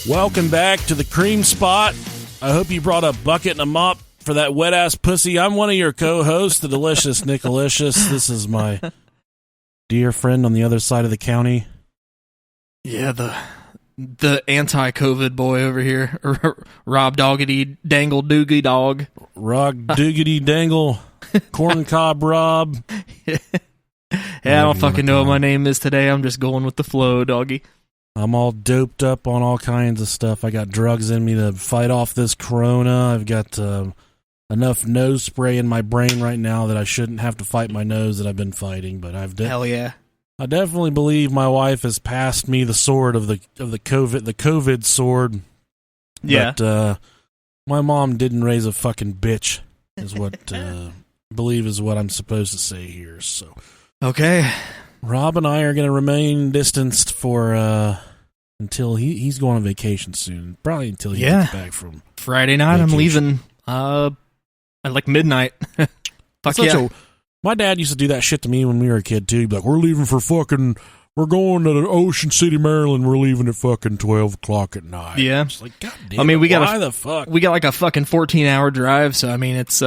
Welcome back to the Cream Spot. I hope you brought a bucket and a mop for that wet-ass pussy. I'm one of your co-hosts, the delicious Nicolicious. This is my dear friend on the other side of the county. Yeah, the anti-COVID boy over here. Rob Doggity Dangle Doogie Dog. Rog Doogity Dangle. Corncob Rob. Yeah, I don't fucking know what my name is today. I'm just going with the flow, doggy. I'm all doped up on all kinds of stuff. I got drugs in me to fight off this corona. I've got enough nose spray in my brain right now that I shouldn't have to fight my nose that I've been fighting. But hell yeah. I definitely believe my wife has passed me the sword of the COVID sword. Yeah. But my mom didn't raise a fucking bitch, is what I believe is what I'm supposed to say here. So okay. Rob and I are going to remain distanced for until he's going on vacation soon. Probably until he gets back from Friday night. vacation. I'm leaving at like midnight. Fuck yeah. My dad used to do that shit to me when we were a kid too. He'd be like, we're going to Ocean City, Maryland. We're leaving at fucking 12 o'clock at night. Yeah. It's like, God damn why the fuck? We got like a fucking 14-hour drive, so I mean it's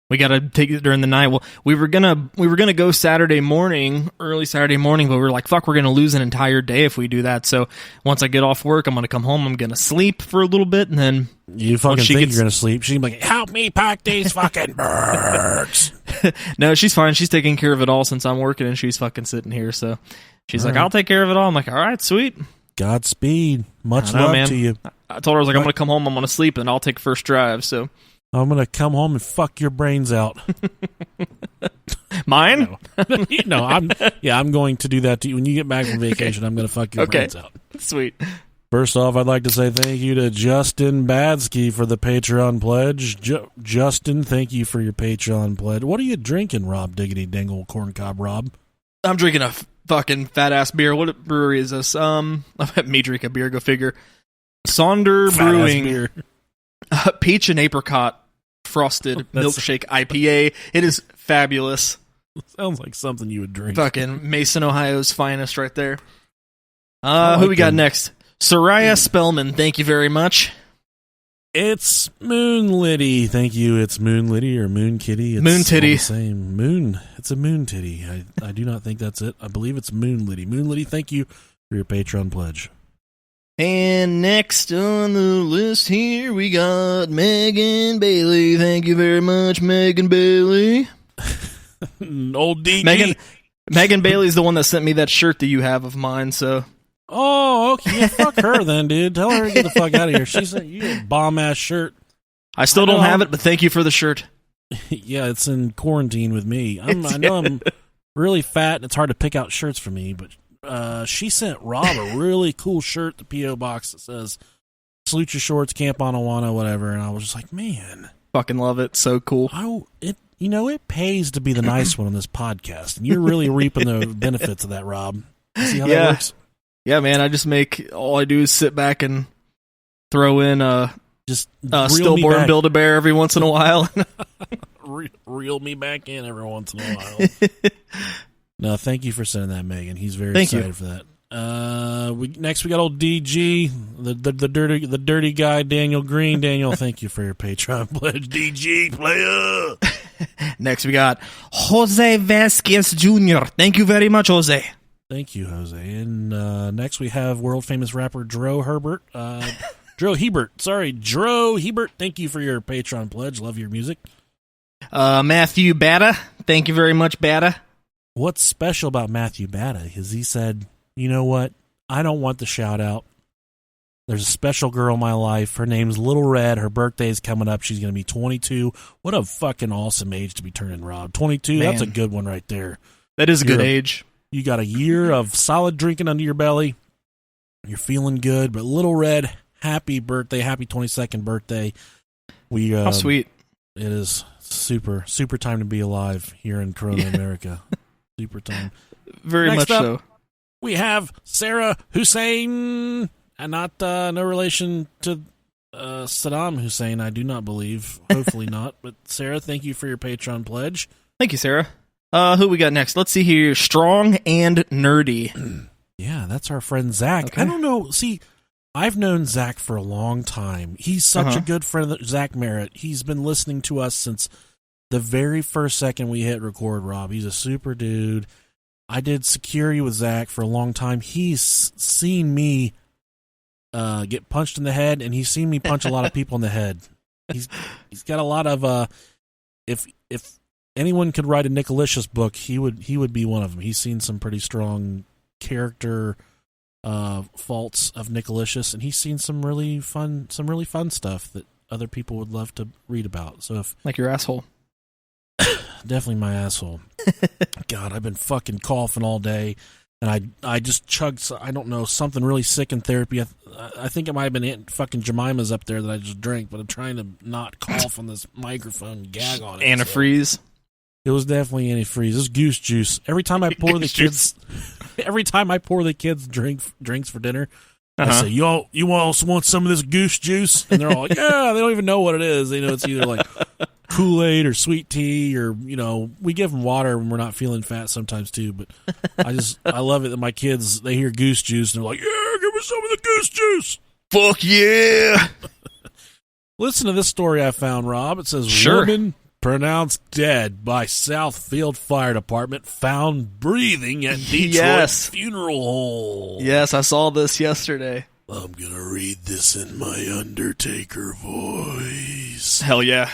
we got to take it during the night. Well, we were gonna go Saturday morning, early Saturday morning, but we were like, fuck, we're gonna lose an entire day if we do that. So once I get off work, I'm gonna come home. I'm gonna sleep for a little bit, and then you fucking think you're gonna sleep. She's like, help me pack these fucking birds. No, she's fine. She's taking care of it all since I'm working, and she's fucking sitting here. So she's like, I'll take care of it all. I'm like, all right, sweet. Godspeed. Much love to you. I told her, I was like, I'm gonna come home. I'm gonna sleep, and I'll take first drive. So. I'm going to come home and fuck your brains out. Mine? No, I'm going to do that to you. When you get back from vacation, I'm going to fuck your brains out. Sweet. First off, I'd like to say thank you to Justin Badsky for the Patreon pledge. Justin, thank you for your Patreon pledge. What are you drinking, Rob Diggity Dingle Corncob Rob? I'm drinking a fucking fat-ass beer. What brewery is this? I've had me drink a beer, go figure. Sonder Brewing. Beer. Peach and apricot frosted milkshake IPA. It is fabulous. Sounds like something you would drink. Fucking Mason, Ohio's finest right there. Who we got next? Soraya Spellman, thank you very much. It's Moon Liddy. Thank you. It's Moon Liddy or Moon Kitty. It's Moon Titty. All the same. Moon. It's a Moon Titty. I do not think that's it. I believe it's Moon Liddy. Moon Liddy, thank you for your Patreon pledge. And next on the list here, we got Megan Bailey. Thank you very much, Megan Bailey. Old DG. Megan Bailey's the one that sent me that shirt that you have of mine, so. Oh, okay. Yeah, fuck her then, dude. Tell her to get the fuck out of here. She sent you a bomb-ass shirt. I still don't have it, but thank you for the shirt. Yeah, it's in quarantine with me. I know I'm really fat, and it's hard to pick out shirts for me, but she sent Rob a really cool shirt, the P.O. box that says, salute your shorts, Camp on Awana, whatever, and I was just like, man. Fucking love it. So cool. It pays to be the nice one on this podcast, and you're really reaping the benefits of that, Rob. You see how that works? Yeah, man, all I do is sit back and throw in just stillborn Build-A-Bear every once in a while. Reel me back in every once in a while. No, thank you for sending that, Megan. He's very excited for that. Next we got old DG, the dirty guy, Daniel Green. Daniel, thank you for your Patreon pledge. DG, player. Next we got Jose Vasquez Jr. Thank you very much, Jose. Thank you, Jose. And next we have world famous rapper Dro Hebert. Dro Hebert. Thank you for your Patreon pledge. Love your music. Matthew Batta. Thank you very much, Batta. What's special about Matthew Batta is he said, you know what? I don't want the shout out. There's a special girl in my life. Her name's Little Red. Her birthday's coming up. She's going to be 22. What a fucking awesome age to be turning, Rob. 22, man. That's a good one right there. That is a good age. You got a year of solid drinking under your belly. You're feeling good. But Little Red, happy birthday. Happy 22nd birthday. How sweet. It is super, super time to be alive here in Corona, America. Super time. Very Next much up, so. We have Sarah Hussein, and not no relation to Saddam Hussein, I do not believe. Hopefully not. But Sarah, thank you for your Patreon pledge. Thank you, Sarah. Who we got next? Let's see here. Strong and Nerdy. Yeah, that's our friend Zach. Okay. I don't know. See, I've known Zach for a long time. He's such a good friend, Zach Merritt. He's been listening to us since the very first second we hit record, Rob. He's a super dude. I did security with Zach for a long time. He's seen me get punched in the head, and he's seen me punch a lot of people in the head. He's got a lot of if anyone could write a Nicolicious book, he would be one of them. He's seen some pretty strong character faults of Nicolicious, and he's seen some really fun stuff that other people would love to read about. So if like your asshole. Definitely my asshole. God, I've been fucking coughing all day, and I just chugged, I don't know, something really sick in therapy. I think it might have been Aunt fucking Jemima's up there that I just drank, but I'm trying to not cough on this microphone and gag on it. Antifreeze? So. It was definitely antifreeze. It was goose juice. Every time I pour the kids drinks for dinner, I say, you also want some of this goose juice? And they're all like, yeah, they don't even know what it is. They know it's either like Kool-Aid or sweet tea, or, we give them water when we're not feeling fat sometimes too. But I love it that my kids, they hear goose juice and they're like, yeah, give me some of the goose juice. Fuck yeah. Listen to this story I found, Rob. It says, woman pronounced dead by Southfield Fire Department found breathing at Detroit funeral home. Yes, I saw this yesterday. I'm going to read this in my Undertaker voice. Hell yeah.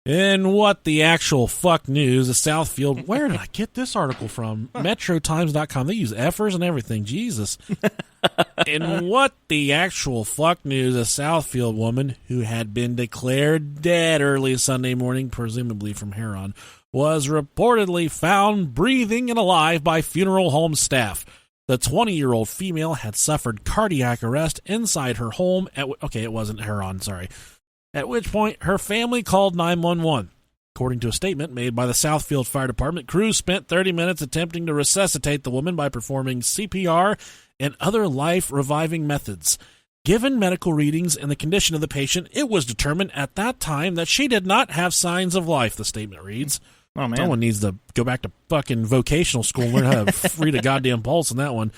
And what the actual fuck news, the Southfield, where did I get this article from? MetroTimes.com. They use effers and everything. Jesus. And what the actual fuck news, a Southfield woman who had been declared dead early Sunday morning, presumably from heroin, was reportedly found breathing and alive by funeral home staff. The 20-year-old female had suffered cardiac arrest inside her home it wasn't heroin, sorry. At which point, her family called 911. According to a statement made by the Southfield Fire Department, crews spent 30 minutes attempting to resuscitate the woman by performing CPR and other life-reviving methods. Given medical readings and the condition of the patient, it was determined at that time that she did not have signs of life, the statement reads. Oh, man. Someone needs to go back to fucking vocational school and learn how to read a goddamn pulse in that one.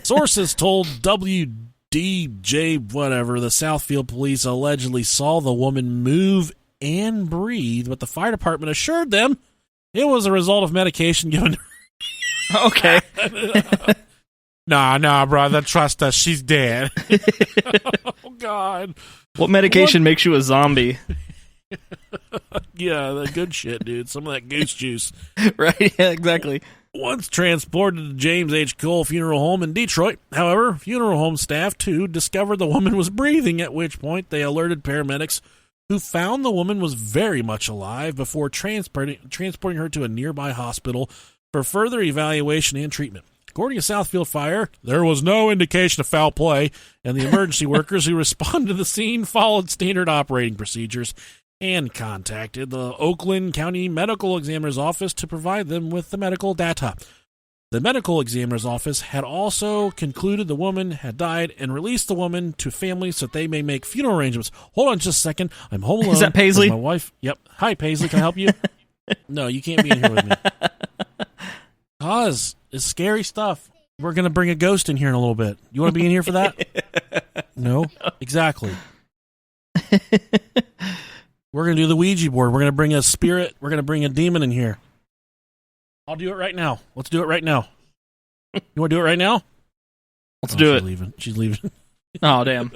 Sources told WDJ whatever, the Southfield police allegedly saw the woman move and breathe, but the fire department assured them it was a result of medication given her. Okay. Nah, brother, trust us, she's dead. Oh, God. What medication makes you a zombie? Yeah, the good shit, dude. Some of that goose juice. Right, yeah, exactly. Once transported to James H. Cole Funeral Home in Detroit, however, funeral home staff, too, discovered the woman was breathing, at which point they alerted paramedics, who found the woman was very much alive before transporting her to a nearby hospital for further evaluation and treatment. According to Southfield Fire, there was no indication of foul play, and the emergency workers who responded to the scene followed standard operating procedures and contacted the Oakland County Medical Examiner's Office to provide them with the medical data. The medical examiner's office had also concluded the woman had died and released the woman to families so that they may make funeral arrangements. Hold on just a second. I'm home alone. Is that Paisley? My wife. Yep. Hi, Paisley. Can I help you? No, you can't be in here with me. Cause it's scary stuff. We're going to bring a ghost in here in a little bit. You want to be in here for that? No? Exactly. We're going to do the Ouija board. We're going to bring a spirit. We're going to bring a demon in here. I'll do it right now. Let's do it right now. You want to do it right now? Let's do it. She's leaving. Oh, damn.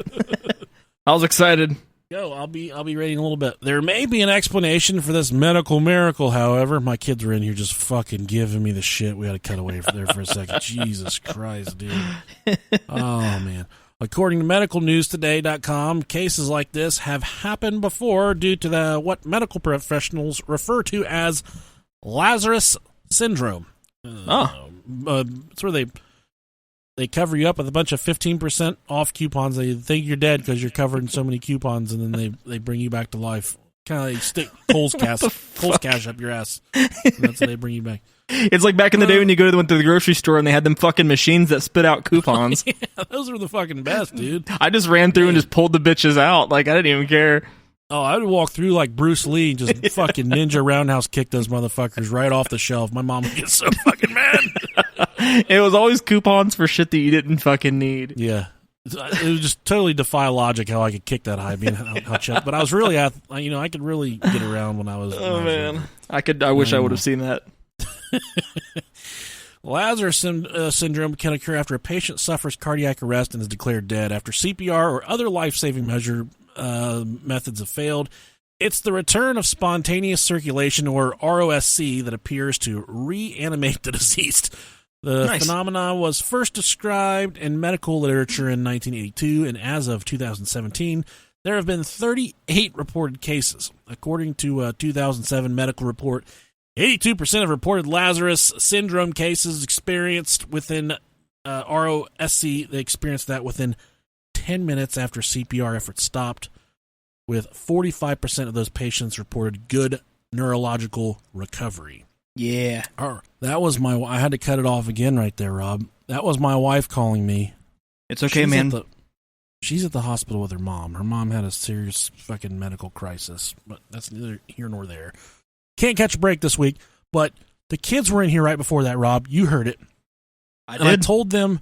I was excited. Go. I'll be ready in a little bit. There may be an explanation for this medical miracle, however. My kids are in here just fucking giving me the shit. We had to cut away from there for a second. Jesus Christ, dude. Oh, man. According to medicalnewstoday.com, cases like this have happened before due to what medical professionals refer to as Lazarus syndrome. It's where they cover you up with a bunch of 15% off coupons. They think you're dead because you're covered in so many coupons, and then they bring you back to life. Kind of like stick Kohl's cash up your ass. And that's how they bring you back. It's like back in the day when you went to the grocery store and they had them fucking machines that spit out coupons. Yeah, those were the fucking best, dude. I just ran through and just pulled the bitches out. Like, I didn't even care. Oh, I would walk through like Bruce Lee and just fucking ninja roundhouse kick those motherfuckers right off the shelf. My mom would get so fucking mad. It was always coupons for shit that you didn't fucking need. Yeah. It was just totally defy logic how I could kick that high, being how Chuck. But I was really, I could really get around when I was. Oh man, I wish I would have seen that. Lazarus syndrome can occur after a patient suffers cardiac arrest and is declared dead after CPR or other life-saving methods have failed. It's the return of spontaneous circulation, or ROSC, that appears to reanimate the deceased. The phenomenon was first described in medical literature in 1982, and as of 2017, there have been 38 reported cases. According to a 2007 medical report, 82% of reported Lazarus syndrome cases experienced within ROSC. They experienced that within 10 minutes after CPR efforts stopped, with 45% of those patients reported good neurological recovery. Yeah. That was I had to cut it off again right there, Rob. That was my wife calling me. It's okay, man. She's at the hospital with her mom. Her mom had a serious fucking medical crisis, but that's neither here nor there. Can't catch a break this week, but the kids were in here right before that, Rob. You heard it. I did. I told them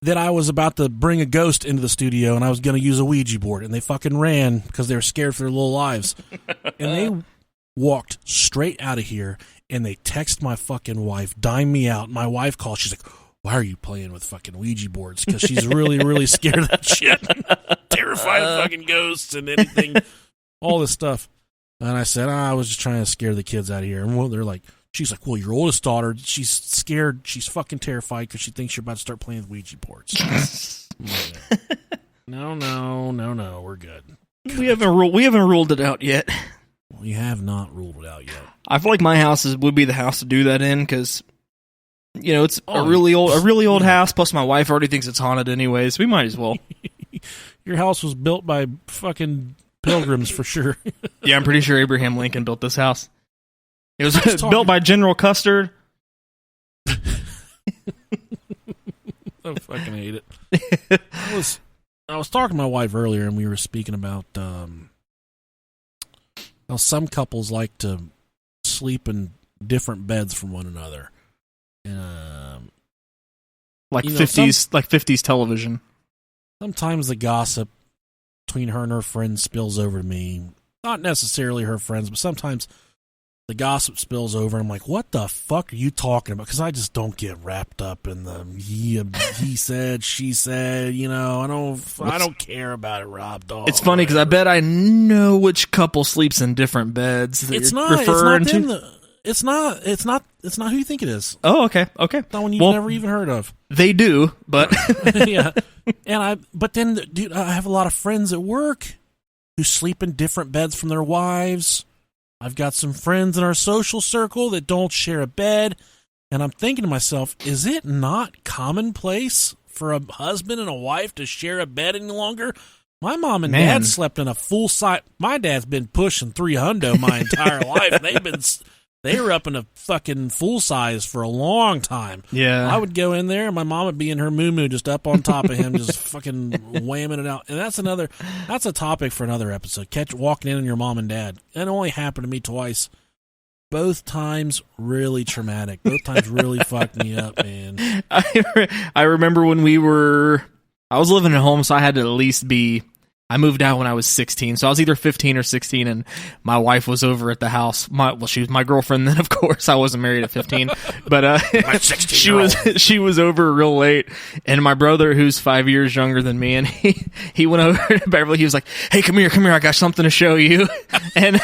that I was about to bring a ghost into the studio and I was going to use a Ouija board, and they fucking ran because they were scared for their little lives. And they walked straight out of here, and they text my fucking wife, dime me out. My wife calls. She's like, why are you playing with fucking Ouija boards? Because she's really, really scared of that shit. Terrified of fucking ghosts and anything, all this stuff. And I said, I was just trying to scare the kids out of here. And they're like, she's like, well, your oldest daughter, she's scared. She's fucking terrified because she thinks you're about to start playing with Ouija boards. No, we're good. We haven't ruled it out yet. Well, you have not ruled it out yet. I feel like my house would be the house to do that in, because it's a really old house. Plus, my wife already thinks it's haunted anyways. We might as well. Your house was built by fucking pilgrims for sure. Yeah, I'm pretty sure Abraham Lincoln built this house. It was built by General Custer. I fucking hate it. I was talking to my wife earlier, and we were speaking about how some couples like to sleep in different beds from one another. Like 50s television. Sometimes the gossip between her and her friends spills over to me. Not necessarily her friends, but sometimes the gossip spills over. I'm like, what the fuck are you talking about? Because I just don't get wrapped up in the he said, she said. I don't care about it, Rob. Dog. It's funny because I bet I know which couple sleeps in different beds. It's not who you think it is. Oh, okay. Not one you've never even heard of. They do, but yeah. But then, dude, I have a lot of friends at work who sleep in different beds from their wives. I've got some friends in our social circle that don't share a bed, and I'm thinking to myself, is it not commonplace for a husband and a wife to share a bed any longer? My mom and dad slept in a full size. My dad's been pushing 300 my entire life. They were up in a fucking full size for a long time. Yeah. I would go in there, and my mom would be in her moo-moo just up on top of him, just fucking whamming it out. And that's a topic for another episode. Walking in on your mom and dad. That only happened to me twice. Both times really traumatic. Both times really fucked me up, man. I remember when I was living at home, so I had to at least I moved out when I was 16, so I was either 15 or 16, and my wife was over at the house. She was my girlfriend then, of course. I wasn't married at 15, but she was over real late, and my brother, who's 5 years younger than me, and he went over to Beverly. He was like, "Hey, come here, I got something to show you," and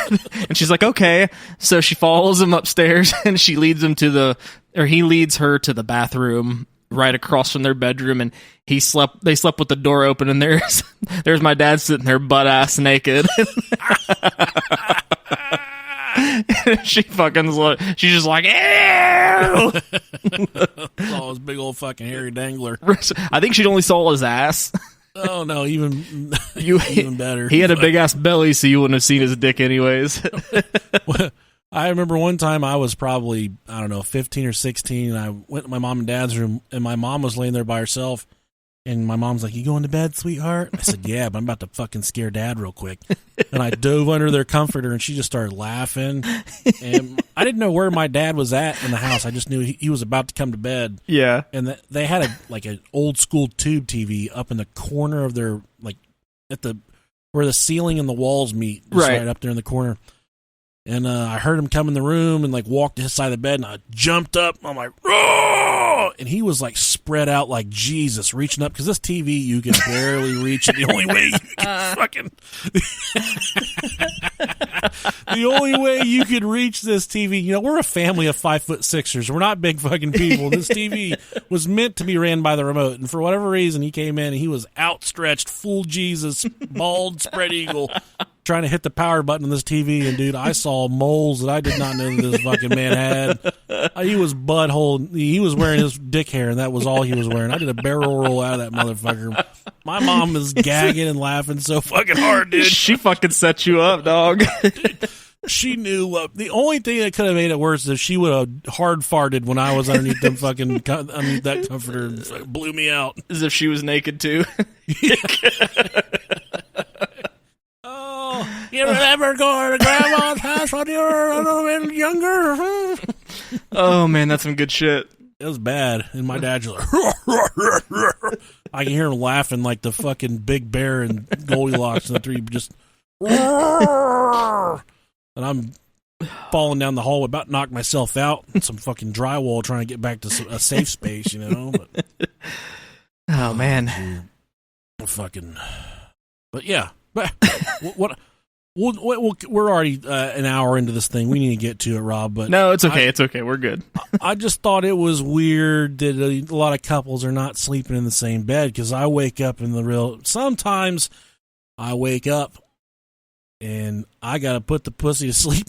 she's like, "Okay." So she follows him upstairs, and he leads her to the bathroom right across from their bedroom, and they slept with the door open, and there's my dad sitting there butt ass naked. She's just like, ew! Saw his big old fucking hairy dangler. I think she only saw his ass. Oh no, even better. He had a big ass belly, so you wouldn't have seen his dick anyways. I remember one time I was probably, 15 or 16, and I went to my mom and dad's room, and my mom was laying there by herself, And my mom's like, "You going to bed, sweetheart?" I said, "Yeah, but I'm about to fucking scare Dad real quick." And I dove under their comforter, and she just started laughing. And I didn't know where my dad was at in the house. I just knew he was about to come to bed. Yeah. And they had an old school tube TV up in the corner of their, like, where the ceiling and the walls meet, just right up there in the corner. And I heard him come in the room and, like, walk to his side of the bed, and I jumped up. I'm like, "Roar!" And he was, like, spread out like Jesus, reaching up, because this TV you can barely reach it. The only way you can fucking... the only way you could reach this TV, we're a family of 5'6"ers. We're not big fucking people. This TV was meant to be ran by the remote, and for whatever reason, he came in and he was outstretched, full Jesus, bald spread eagle, trying to hit the power button on this TV, and dude, I saw moles that I did not know that this fucking man had. He was butthole. He was wearing his dick hair, and that was all he was wearing. I did a barrel roll out of that motherfucker. My mom is gagging and laughing so fucking hard, dude. She fucking set you up, dog. Dude, she knew. The only thing that could have made it worse is if she would have hard farted when I was underneath them fucking underneath that comforter and blew me out. As if she was naked too. Oh, you remember going to Grandma's house when you were a little bit younger? Oh man, that's some good shit. It was bad, and my dad's like, I can hear him laughing like the fucking Big Bear and Goldilocks and the three just, and I'm falling down the hallway, about to knock myself out in some fucking drywall, trying to get back to a safe space, But, oh man, but yeah, what? We're already an hour into this thing. We need to get to it, Rob. But no, it's okay. It's okay. We're good. I just thought it was weird that a lot of couples are not sleeping in the same bed, because I wake up sometimes I wake up and I got to put the pussy to sleep.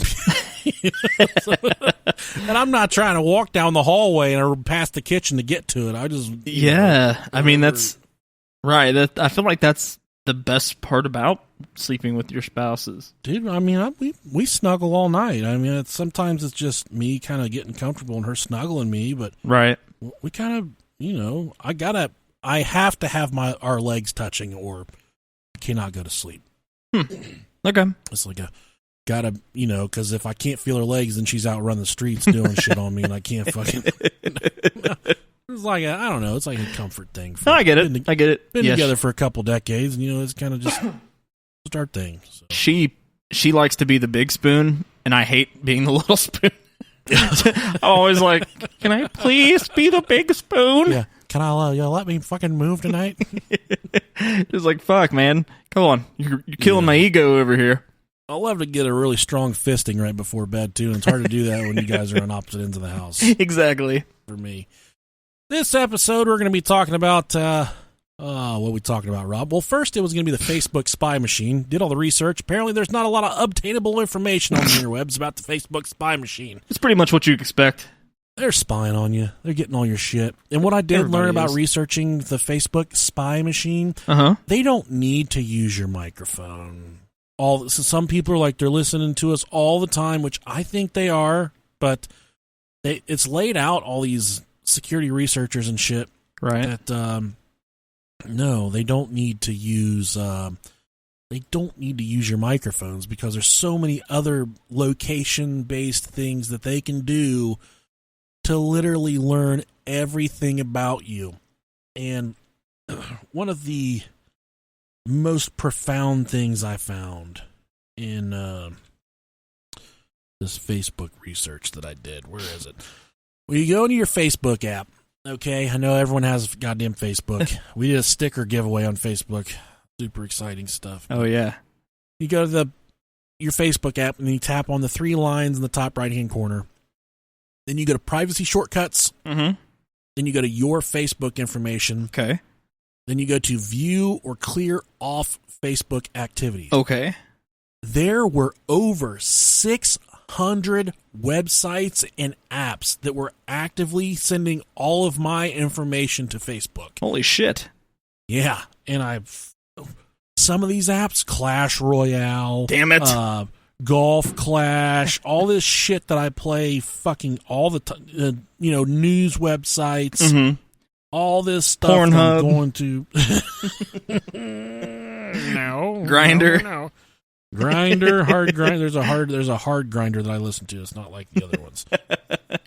And I'm not trying to walk down the hallway and past the kitchen to get to it. I just... I mean, that's right. I feel like that's the best part about sleeping with your spouses. Dude, I mean, we snuggle all night. I mean, sometimes it's just me kind of getting comfortable and her snuggling me, but right, we kind of, I have to have our legs touching or I cannot go to sleep. Okay. It's like because if I can't feel her legs, then she's out running the streets doing shit on me, and I can't fucking... It's like I don't know. It's like a comfort thing. No, I get it. Been together for a couple decades, and it's kind of just our thing. So. She likes to be the big spoon, and I hate being the little spoon. I'm always like, can I please be the big spoon? Yeah. Can I let me fucking move tonight? It's like, fuck, man. Come on, you're killing my ego over here. I love to get a really strong fisting right before bed too, and it's hard to do that when you guys are on opposite ends of the house. Exactly. For me. This episode, we're going to be talking about, what are we talking about, Rob? Well, first, it was going to be the Facebook spy machine. Did all the research. Apparently, there's not a lot of obtainable information on the interwebs about the Facebook spy machine. It's pretty much what you expect. They're spying on you. They're getting all your shit. And what I did learn about researching the Facebook spy machine, they don't need to use your microphone. So some people are like, they're listening to us all the time, which I think they are, but it's laid out, all these security researchers and shit, right? That no, they don't need to use your microphones, because there's so many other location-based things that they can do to literally learn everything about you. And one of the most profound things I found in this Facebook research that I did, where is it? Well, you go into your Facebook app, okay? I know everyone has goddamn Facebook. We did a sticker giveaway on Facebook. Super exciting stuff. Oh, yeah. You go to your Facebook app, and then you tap on the three lines in the top right-hand corner. Then you go to privacy shortcuts. Mm-hmm. Then you go to your Facebook information. Okay. Then you go to view or clear off Facebook activities. Okay. There were over 600 websites and apps that were actively sending all of my information to Facebook. Holy shit. Yeah. And some of these apps, Clash Royale. Damn it. Golf Clash, all this shit that I play fucking all the time, news websites. Mm-hmm. all this stuff Pornhub. I'm going to. No. Grinder. No. Grinder, hard grinder. There's a hard grinder that I listen to. It's not like the other ones.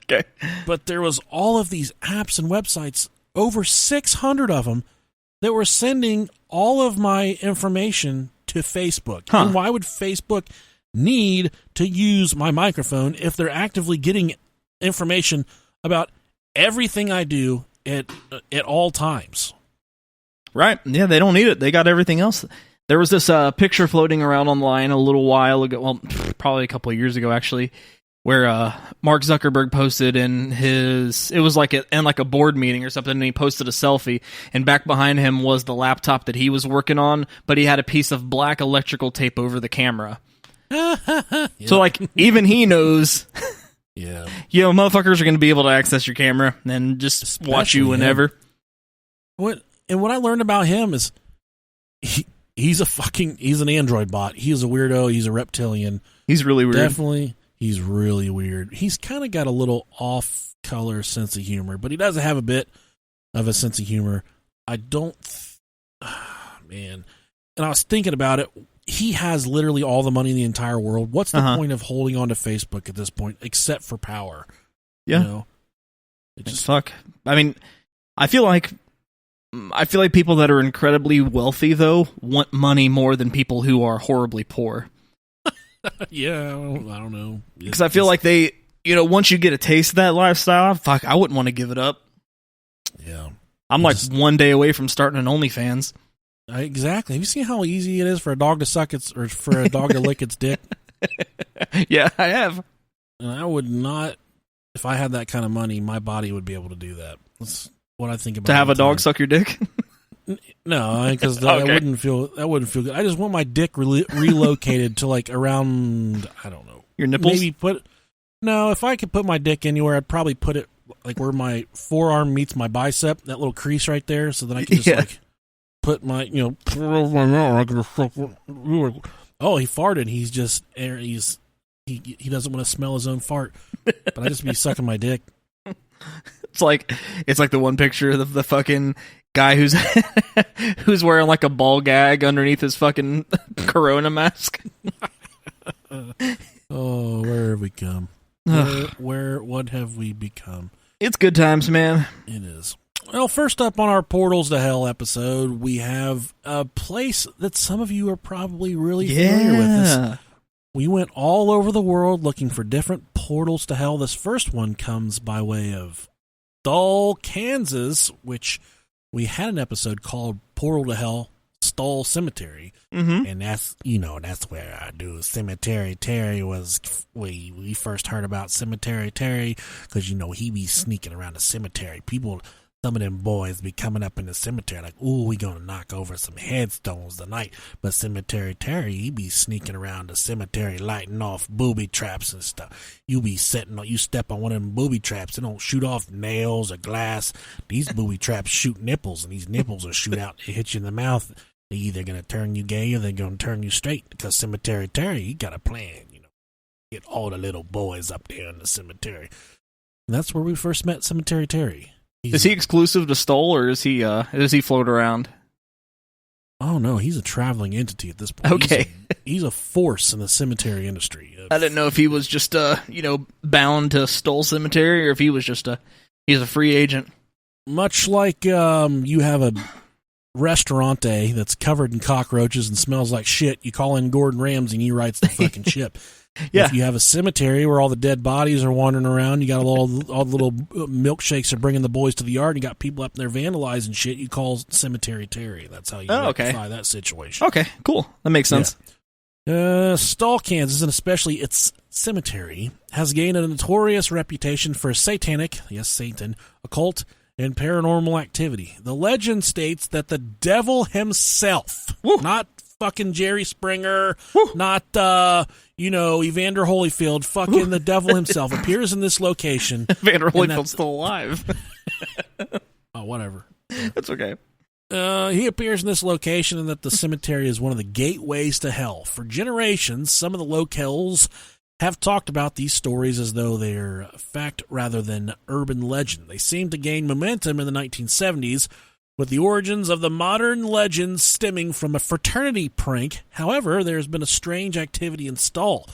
Okay. But there was all of these apps and websites, over 600 of them, that were sending all of my information to Facebook. Huh. And why would Facebook need to use my microphone if they're actively getting information about everything I do at all times? Right. Yeah, they don't need it. They got everything else. There was this picture floating around online a little while ago, well, probably a couple of years ago, actually, where Mark Zuckerberg posted it was like a board meeting or something, and he posted a selfie, and back behind him was the laptop that he was working on, but he had a piece of black electrical tape over the camera. Yep. So, like, even he knows, Yeah. Motherfuckers are going to be able to access your camera and just watch you whenever. What I learned about him is he's an android bot. He's a weirdo. He's a reptilian. He's really weird. Definitely. He's really weird. He's kind of got a little off-color sense of humor, but he doesn't have a bit of a sense of humor. Man. And I was thinking about it. He has literally all the money in the entire world. What's the point of holding on to Facebook at this point, except for power? Yeah. It just fuck. I mean, I feel like people that are incredibly wealthy, though, want money more than people who are horribly poor. Yeah, I don't know. Because I feel like they, once you get a taste of that lifestyle, I wouldn't want to give it up. Yeah. I'm one day away from starting an OnlyFans. Exactly. Have you seen how easy it is for a dog to for a dog to lick its dick? Yeah, I have. And I would not, if I had that kind of money, my body would be able to do that. That's what I think about. To have a dog suck your dick? No, because that wouldn't feel good. I just want my dick relocated to like around, I don't know, your nipples. Maybe if I could put my dick anywhere, I'd probably put it like where my forearm meets my bicep, that little crease right there, so that I can just put my put it over my mouth. Oh, he farted. He doesn't want to smell his own fart, but I just be sucking my dick. It's like the one picture of the fucking guy who's wearing like a ball gag underneath his fucking Corona mask. Oh, where have we come? What have we become? It's good times, man. It is. Well, first up on our Portals to Hell episode, we have a place that some of you are probably really familiar with. We went all over the world looking for different portals to hell. This first one comes by way of Stull, Kansas, which we had an episode called Portal to Hell, Stull Cemetery. Mm-hmm. And that's where I do Cemetery Terry was. We first heard about Cemetery Terry because, he be sneaking around the cemetery. Some of them boys be coming up in the cemetery like, ooh, we gonna knock over some headstones tonight. But Cemetery Terry, he be sneaking around the cemetery lighting off booby traps and stuff. You step on one of them booby traps, they don't shoot off nails or glass. These booby traps shoot nipples, and these nipples will shoot out and hit you in the mouth. They're either gonna turn you gay or they're gonna turn you straight, because Cemetery Terry, he got a plan, get all the little boys up there in the cemetery. And that's where we first met Cemetery Terry. Is he exclusive to Stull, or does he float around? Oh no, he's a traveling entity at this point. Okay, he's a force in the cemetery industry. I didn't know if he was just bound to Stull Cemetery, or if he was he's a free agent. Much like you have a restaurante that's covered in cockroaches and smells like shit, you call in Gordon Ramsay and he writes the fucking ship. Yeah. If you have a cemetery where all the dead bodies are wandering around, you got all the little milkshakes are bringing the boys to the yard, and you got people up there vandalizing shit, you call Cemetery Terry. That's how you rectify that situation. Okay, cool. That makes sense. Yeah. Stull, Kansas, and especially its cemetery, has gained a notorious reputation for satanic, yes, Satan, occult, and paranormal activity. The legend states that the devil himself, not fucking Jerry Springer, not Evander Holyfield, fucking the devil himself appears in this location. Evander Holyfield's still alive. Oh, whatever. That's okay. He appears in this location, and that the cemetery is one of the gateways to hell. For generations, some of the locales have talked about these stories as though they're fact rather than urban legend. They seem to gain momentum in the 1970s, with the origins of the modern legends stemming from a fraternity prank. However, there's been a strange activity installed.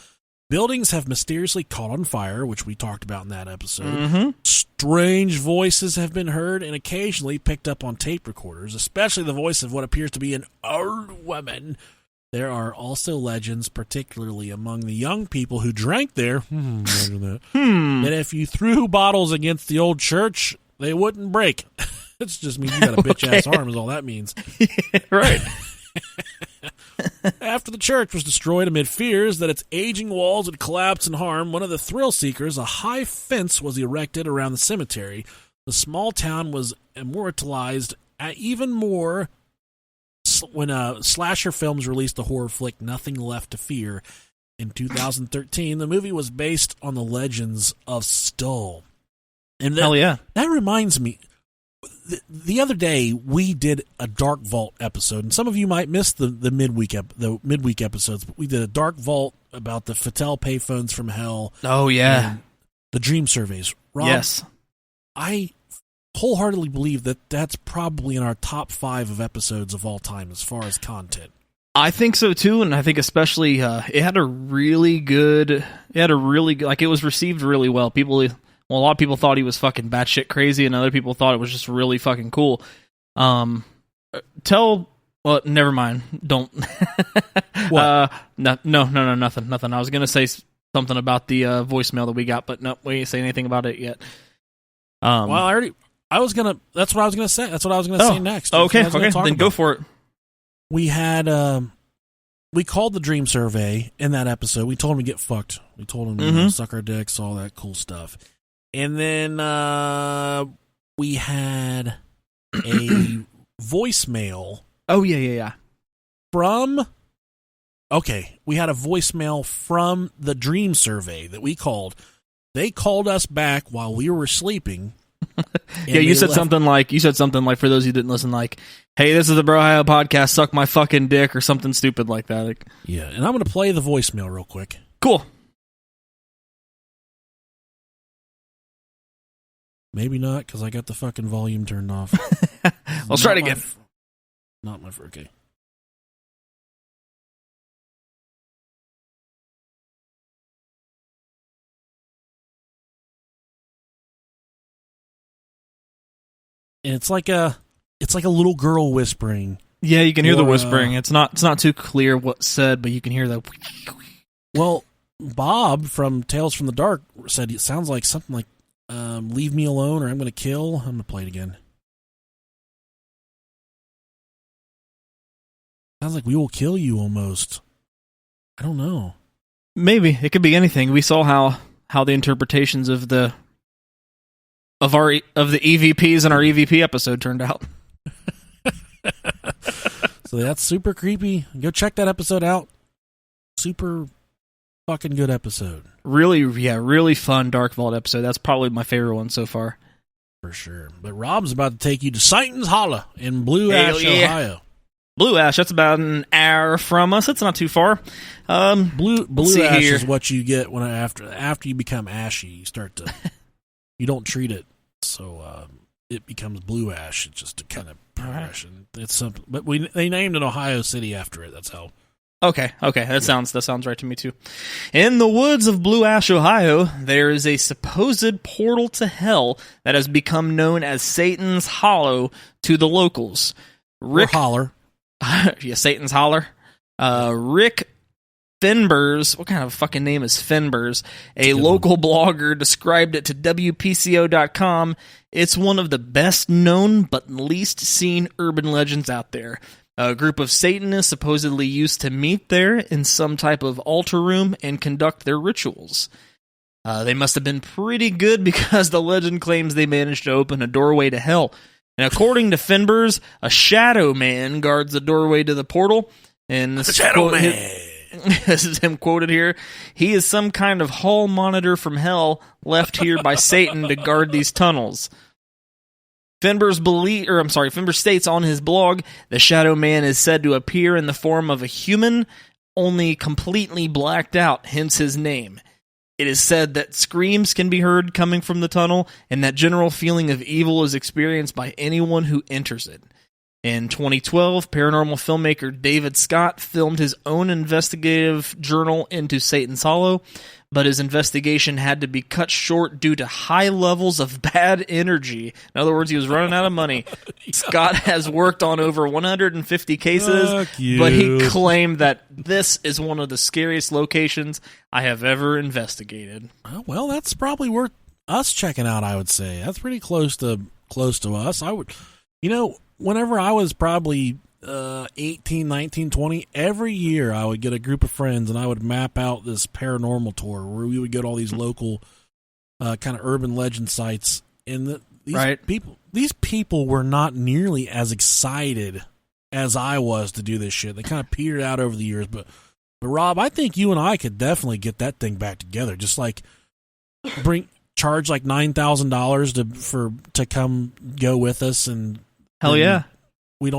Buildings have mysteriously caught on fire, which we talked about in that episode. Mm-hmm. Strange voices have been heard and occasionally picked up on tape recorders, especially the voice of what appears to be an old woman. There are also legends, particularly among the young people who drank there, that if you threw bottles against the old church, they wouldn't break. It just means you got a bitch-ass arm is all that means. Right. After the church was destroyed amid fears that its aging walls would collapse and harm one of the thrill seekers, a high fence was erected around the cemetery. The small town was immortalized even more when slasher films released the horror flick Nothing Left to Fear in 2013. The movie was based on the legends of Stull. And Hell yeah. That reminds me, the other day we did a Dark Vault episode, and some of you might miss the midweek episodes, but we did a Dark Vault about the Fattel payphones from hell. Oh yeah, the dream surveys. Rob, yes, I wholeheartedly believe that that's probably in our top 5 of episodes of all time as far as content. I think so too, and I think especially it was received really well. A lot of people thought he was fucking batshit crazy, and other people thought it was just really fucking cool. Well, never mind. Don't. What? No, nothing. I was gonna say something about the voicemail that we got, but no, we ain't say anything about it yet. Well, that's what I was gonna say. That's what I was gonna say next. Okay, then go for it. We had we called the dream survey in that episode. We told him to get fucked. We told him to suck our dicks, all that cool stuff. And then we had a voicemail. Oh, yeah. We had a voicemail from the dream survey that we called. They called us back while we were sleeping. Yeah, you said something like, for those who didn't listen, like, hey, this is the Brohio podcast, suck my fucking dick, or something stupid like that. Like, yeah, and I'm going to play the voicemail real quick. Cool. Maybe not, because I got the fucking volume turned off. Let's try it again. Okay. And it's like a little girl whispering. Yeah, you can hear the whispering. It's not too clear what's said, but you can hear the. Well, Bob from Tales from the Dark said it sounds like something like, leave me alone or I'm going to kill. I'm going to play it again. Sounds like we will kill you almost. I don't know. Maybe. It could be anything. We saw how the interpretations of the EVPs in our EVP episode turned out. So that's super creepy. Go check that episode out. Super fucking good episode. Really fun Dark Vault episode. That's probably my favorite one so far. For sure. But Rob's about to take you to Satan's Hollow in Blue Ash, Ohio. Blue Ash, that's about an hour from us. It's not too far. Blue Ash is what you get when after you become ashy. You start to you don't treat it, so it becomes blue ash. It's just a kind of progression. It's something, but they named an Ohio city after it. That's how. Okay. That sounds right to me too. In the woods of Blue Ash, Ohio, there is a supposed portal to hell that has become known as Satan's Hollow to the locals. Or holler. Yeah, Satan's Holler. Rick Finbers, what kind of fucking name is Finbers? A local blogger described it to WPCO.com. It's one of the best known but least seen urban legends out there. A group of Satanists supposedly used to meet there in some type of altar room and conduct their rituals. They must have been pretty good because the legend claims they managed to open a doorway to hell. And according to Finbers, a shadow man guards the doorway to the portal. And this is him quoted here. He is some kind of hall monitor from hell left here by Satan to guard these tunnels. Finbers states on his blog, the shadow man is said to appear in the form of a human, only completely blacked out, hence his name. It is said that screams can be heard coming from the tunnel, and that general feeling of evil is experienced by anyone who enters it. In 2012, paranormal filmmaker David Scott filmed his own investigative journal Into Satan's Hollow, but his investigation had to be cut short due to high levels of bad energy. In other words, he was running out of money. Scott has worked on over 150 cases, but he claimed that this is one of the scariest locations I have ever investigated. Well, that's probably worth us checking out, I would say. That's pretty close to us. I would, whenever I was probably 18, 19, 20, every year I would get a group of friends and I would map out this paranormal tour where we would get all these local kind of urban legend sites. And these people were not nearly as excited as I was to do this shit. They kind of petered out over the years. But Rob, I think you and I could definitely get that thing back together. Just like charge like $9,000 to come go with us, and hell yeah. We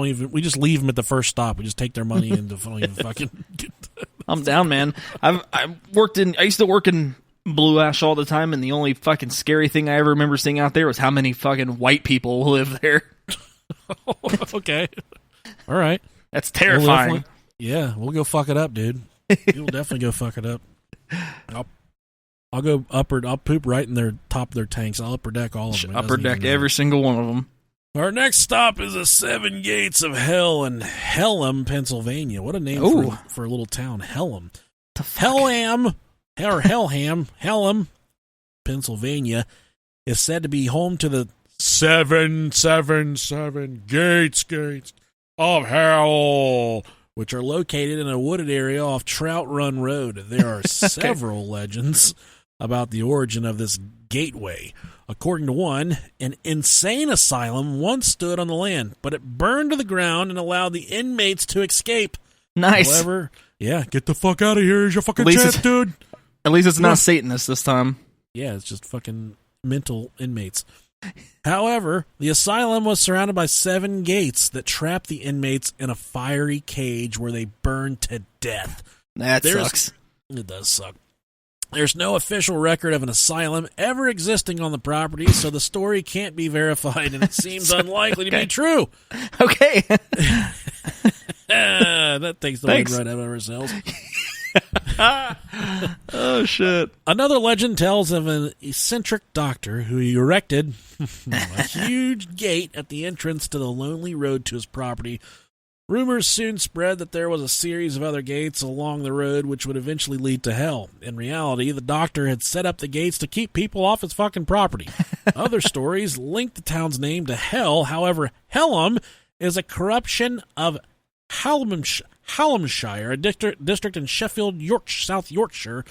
just leave them at the first stop. We just take their money and don't even fucking get I'm down, man. I used to work in Blue Ash all the time, and the only fucking scary thing I ever remember seeing out there was how many fucking white people live there. Okay. All right. That's terrifying. We'll go fuck it up, dude. We'll definitely go fuck it up. I'll go I'll poop right in their top of their tanks. I'll upper deck all of them. Upper deck every single one of them. Our next stop is the Seven Gates of Hell in Hellam, Pennsylvania. What a name for a little town, Hellam. Hellam, Pennsylvania, is said to be home to the 777 gates of hell, which are located in a wooded area off Trout Run Road. There are several legends about the origin of this gateway. According to one, an insane asylum once stood on the land, but it burned to the ground and allowed the inmates to escape. Nice. However, get the fuck out of here. Here's your fucking chance, dude. At least it's not Satanist this time. Yeah, it's just fucking mental inmates. However, the asylum was surrounded by 7 gates that trapped the inmates in a fiery cage where they burned to death. That sucks. It does suck. There's no official record of an asylum ever existing on the property, so the story can't be verified, and it seems unlikely to be true. Okay. That takes the wind right out of ourselves. Oh, shit. Another legend tells of an eccentric doctor who erected a huge gate at the entrance to the lonely road to his property. Rumors soon spread that there was a series of other gates along the road which would eventually lead to hell. In reality, the doctor had set up the gates to keep people off his fucking property. Other stories link the town's name to hell. However, Hellam is a corruption of Hallamshire, a district in Sheffield, South Yorkshire,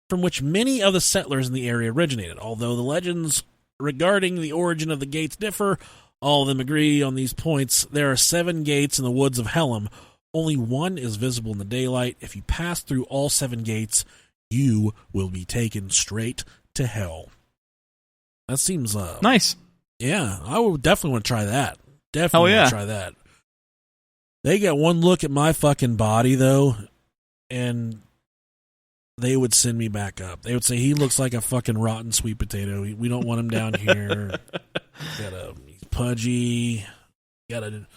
from which many of the settlers in the area originated. Although the legends regarding the origin of the gates differ, all of them agree on these points. There are 7 gates in the woods of Hellam. Only one is visible in the daylight. If you pass through all 7 gates, you will be taken straight to hell. That seems nice. Yeah, I would definitely want to try that. Definitely want to try that. They get one look at my fucking body, though, and they would send me back up. They would say, he looks like a fucking rotten sweet potato. We don't want him down here. He's pudgy. Got an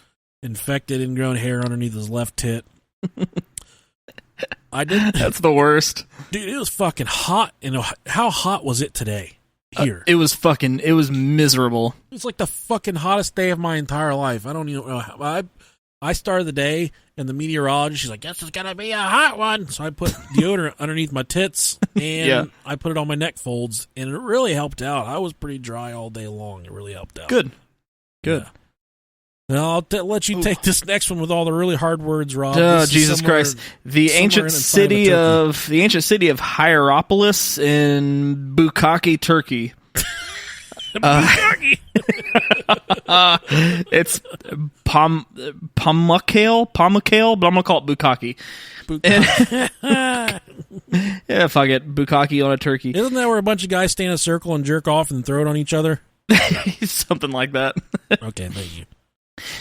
infected ingrown hair underneath his left tit. That's the worst. Dude, it was fucking hot. How hot was it today here? It was miserable. It was like the fucking hottest day of my entire life. I don't even know. I started the day, and the meteorologist, she's like, this is going to be a hot one. So I put deodorant underneath my tits, and I put it on my neck folds, and it really helped out. I was pretty dry all day long. It really helped out. Good. Yeah. Now, I'll let you take this next one with all the really hard words, Rob. Oh, Jesus Christ. The ancient city of Hierapolis in Bukaki, Turkey. It's Pamukkale, but I'm gonna call it Bukaki. Yeah, fuck it, Bukaki on a turkey. Isn't that where a bunch of guys stand in a circle and jerk off and throw it on each other? Something like that. Okay, thank you.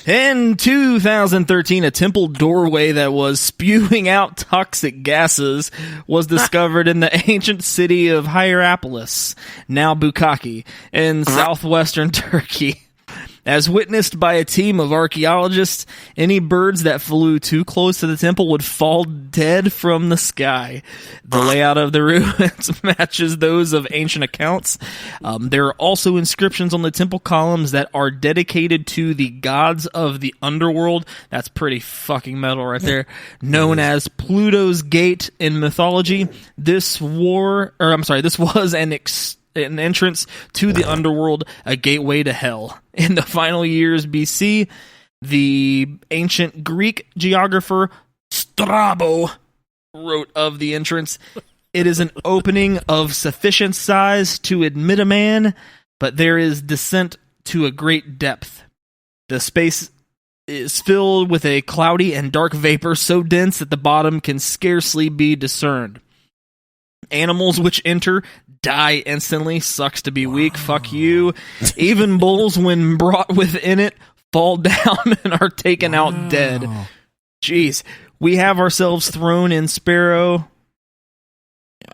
In 2013, a temple doorway that was spewing out toxic gases was discovered in the ancient city of Hierapolis, now Bukaki, in southwestern Turkey. As witnessed by a team of archaeologists, any birds that flew too close to the temple would fall dead from the sky. The layout of the ruins matches those of ancient accounts. There are also inscriptions on the temple columns that are dedicated to the gods of the underworld. That's pretty fucking metal right there. Known as Pluto's Gate in mythology. This was an entrance to the underworld, a gateway to hell. In the final years BC, the ancient Greek geographer Strabo wrote of the entrance, "It is an opening of sufficient size to admit a man, but there is descent to a great depth. The space is filled with a cloudy and dark vapor so dense that the bottom can scarcely be discerned. Animals which enter die instantly. Sucks to be weak. Fuck you. Even bulls, when brought within it, fall down and are taken out dead." Jeez. "We have ourselves thrown in Sparrow."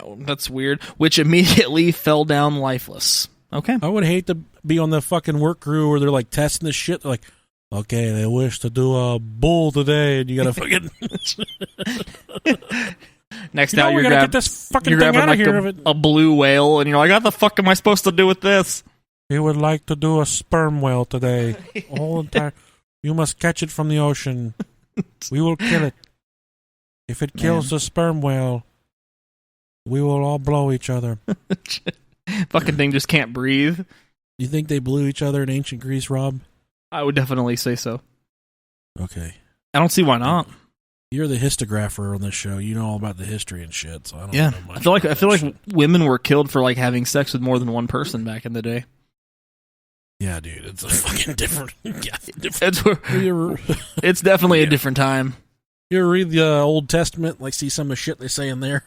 Oh, that's weird. "Which immediately fell down lifeless." Okay. I would hate to be on the fucking work crew where they're like testing this shit. They're like, okay, they wish to do a bull today, and you gotta fucking... Next out, you're grabbing like a blue whale, and you're like, "What the fuck am I supposed to do with this?" "You would like to do a sperm whale today. Whole entire. You must catch it from the ocean. We will kill it. If it kills the sperm whale, we will all blow each other." Fucking thing just can't breathe. You think they blew each other in ancient Greece, Rob? I would definitely say so. Okay. I don't see why not. You're the histographer on this show. You know all about the history and shit. So I don't know much I feel like women were killed for like having sex with more than one person back in the day. Yeah, dude, it's a fucking different. It's definitely a different time. You ever read the Old Testament? Like, see some of the shit they say in there?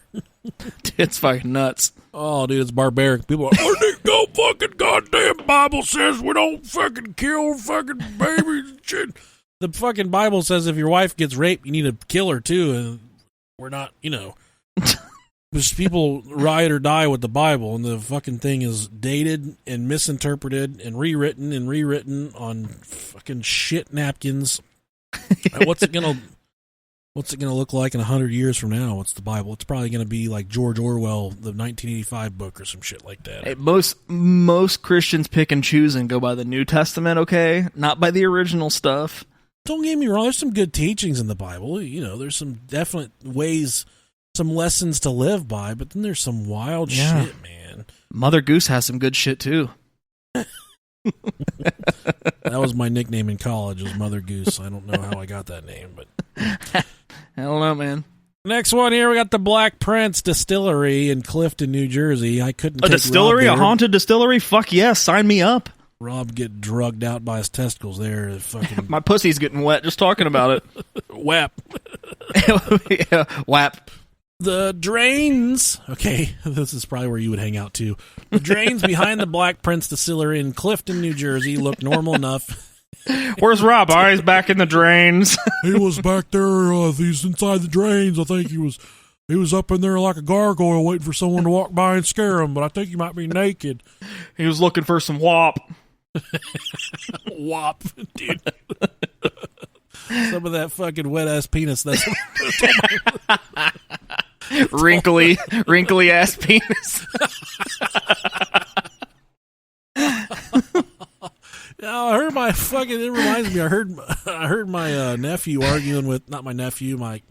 It's fucking nuts. Oh, dude, it's barbaric. People are like, "Where the go fucking goddamn Bible says we don't fucking kill fucking babies and shit." The fucking Bible says if your wife gets raped, you need to kill her too, and we're not, because people ride or die with the Bible, and the fucking thing is dated and misinterpreted and rewritten on fucking shit napkins. What's it gonna look like in 100 years from now? What's the Bible? It's probably gonna be like George Orwell, the 1985 book, or some shit like that. Hey, most Christians pick and choose and go by the New Testament, okay? Not by the original stuff. Don't get me wrong, there's some good teachings in the Bible. There's some definite ways, some lessons to live by, but then there's some wild shit, man. Mother Goose has some good shit, too. That was my nickname in college, was Mother Goose. I don't know how I got that name, but... I don't know, man. Next one here, we got the Black Prince Distillery in Clifton, New Jersey. I couldn't take distillery? Rob a haunted distillery? Fuck yes, sign me up. Rob get drugged out by his testicles there. Fucking... My pussy's getting wet just talking about it. Whap. Yeah, whap. The drains. Okay, this is probably where you would hang out too. The drains behind the Black Prince Distillery in Clifton, New Jersey look normal enough. Where's Rob? Oh, he's back in the drains. He was back there. He's inside the drains. I think he was up in there like a gargoyle waiting for someone to walk by and scare him, but I think he might be naked. He was looking for some wop. Wop, dude. Some of that fucking wet-ass penis. That's wrinkly ass penis. I heard my fucking. It reminds me. I heard my nephew arguing with, not my nephew, my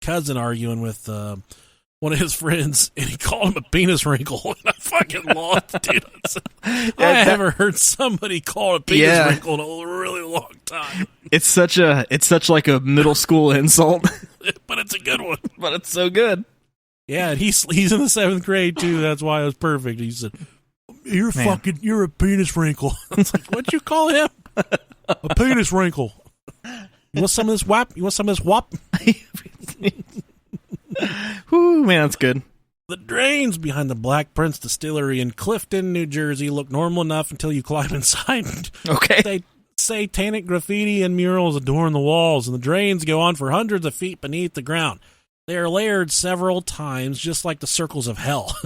cousin arguing with one of his friends, and he called him a penis wrinkle, and I fucking lost, dude. I haven't heard somebody call a penis wrinkle in a really long time. It's such like a middle school insult, but it's a good one. But it's so good. Yeah, and he's in the 7th grade too. That's why it was perfect. He said, "You're a penis wrinkle." I was like, "What'd you call him?" A penis wrinkle. You want some of this whap? You want some of this whop? Whoo, man, that's good. The drains behind the Black Prince Distillery in Clifton, New Jersey look normal enough until you climb inside. Okay. They satanic graffiti and murals adorn the walls, and the drains go on for hundreds of feet beneath the ground. They are layered several times, just like the circles of hell.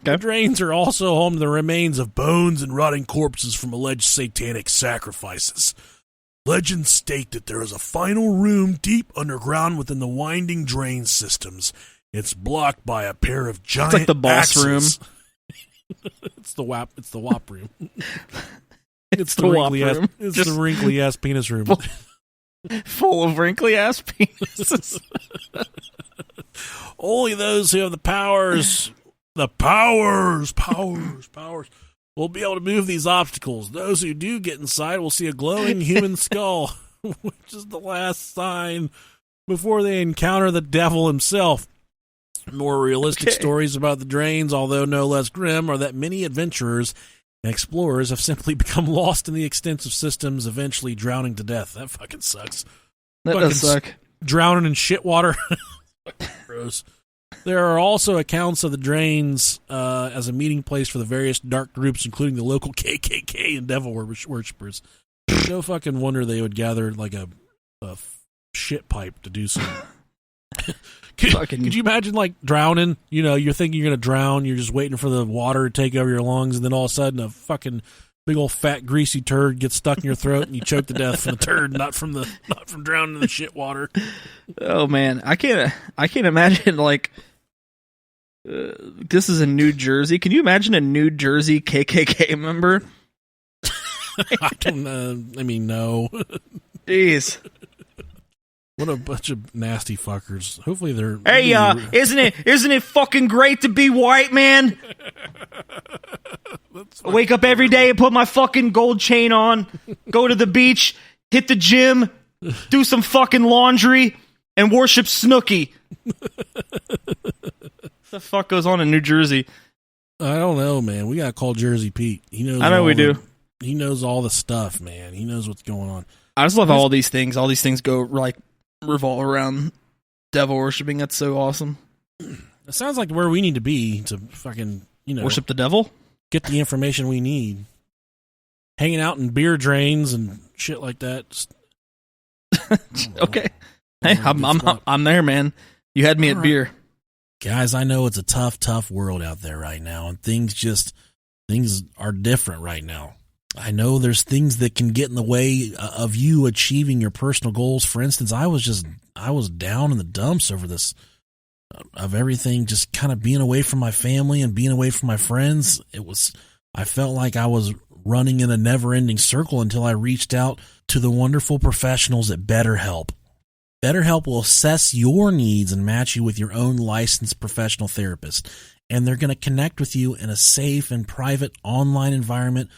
The drains are also home to the remains of bones and rotting corpses from alleged satanic sacrifices. Legends state that there is a final room deep underground within the winding drain systems. It's blocked by a pair of giant It's like the boss axes. room. It's the WAP room. It's the WAP room. It's the wrinkly ass penis room. Full of wrinkly ass penises. Only those who have the powers, will be able to move these obstacles. Those who do get inside will see a glowing human skull, which is the last sign before they encounter the devil himself. More realistic stories about the drains, although no less grim, are that many adventurers and explorers have simply become lost in the extensive systems, eventually drowning to death. That fucking sucks. That does suck. Drowning in shit water. Gross. There are also accounts of the drains as a meeting place for the various dark groups, including the local KKK and devil worshippers. No fucking wonder they would gather like a shit pipe to do so. Could you imagine like drowning? You know, you're thinking you're gonna drown, you're just waiting for the water to take over your lungs, and then all of a sudden a fucking big old fat greasy turd gets stuck in your throat and you choke to death from the turd, not from drowning in the shit water. Oh man, I can't imagine like this is in New Jersey. Can you imagine a New Jersey KKK member? I don't know. I mean, no. Jeez. What a bunch of nasty fuckers. Hopefully they're... Hey, isn't it fucking great to be white, man? I wake up every day and put my fucking gold chain on, go to the beach, hit the gym, do some fucking laundry, and worship Snooki. What the fuck goes on in New Jersey? I don't know, man. We gotta call Jersey Pete. He knows. I know we do. He knows all the stuff, man. He knows what's going on. I just love how all these things go like revolve around devil worshipping. That's so awesome. It sounds like where we need to be to fucking, worship the devil, get the information we need. Hanging out in beer drains and shit like that. Okay. Hey, I'm there, man. You had me at beer. Guys, I know it's a tough world out there right now, and things are different right now. I know there's things that can get in the way of you achieving your personal goals. For instance, I was down in the dumps over this, of everything, just kind of being away from my family and being away from my friends. I felt like I was running in a never-ending circle until I reached out to the wonderful professionals at BetterHelp. BetterHelp will assess your needs and match you with your own licensed professional therapist, and they're going to connect with you in a safe and private online environment.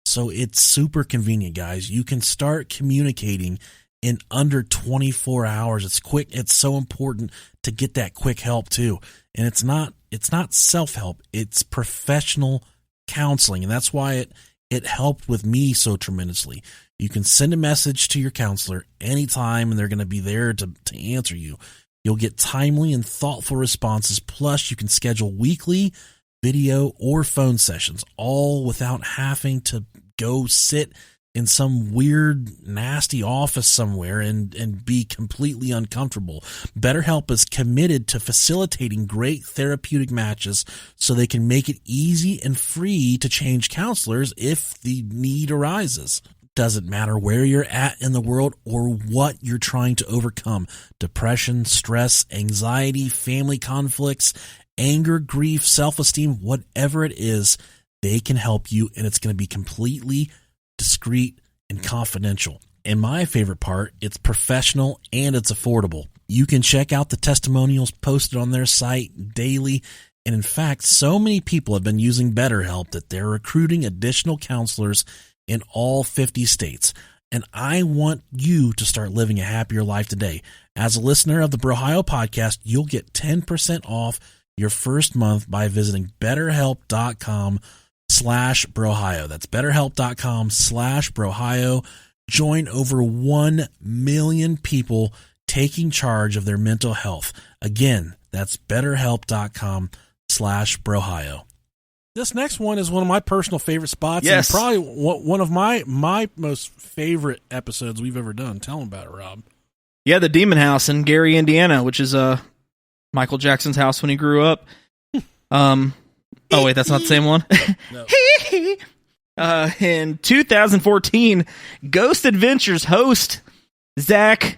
So it's super convenient, guys. You can start communicating in under 24 hours. It's quick. It's so important to get that quick help too. And it's not self-help. It's professional counseling. And that's why it helped with me so tremendously. You can send a message to your counselor anytime and they're going to be there to answer you. You'll get timely and thoughtful responses. Plus you can schedule weekly video or phone sessions, all without having to go sit in some weird, nasty office somewhere and be completely uncomfortable. BetterHelp is committed to facilitating great therapeutic matches so they can make it easy and free to change counselors if the need arises. Doesn't matter where you're at in the world or what you're trying to overcome. Depression, stress, anxiety, family conflicts, anger, grief, self-esteem, whatever it is, they can help you, and it's going to be completely discreet and confidential. And my favorite part, it's professional and it's affordable. You can check out the testimonials posted on their site daily. And in fact, so many people have been using BetterHelp that they're recruiting additional counselors in all 50 states. And I want you to start living a happier life today. As a listener of the Brohio podcast, you'll get 10% off your first month by visiting BetterHelp.com/Brohio. That's BetterHelp.com/Brohio. Join over 1 million people taking charge of their mental health. Again, that's BetterHelp.com/Brohio. This next one is one of my personal favorite spots. Yes. And probably one of my most favorite episodes we've ever done. Tell them about it, Rob. Yeah, the Demon House in Gary, Indiana, which is Michael Jackson's house when he grew up. Oh, wait, that's not the same one? No. In 2014, Ghost Adventures host Zach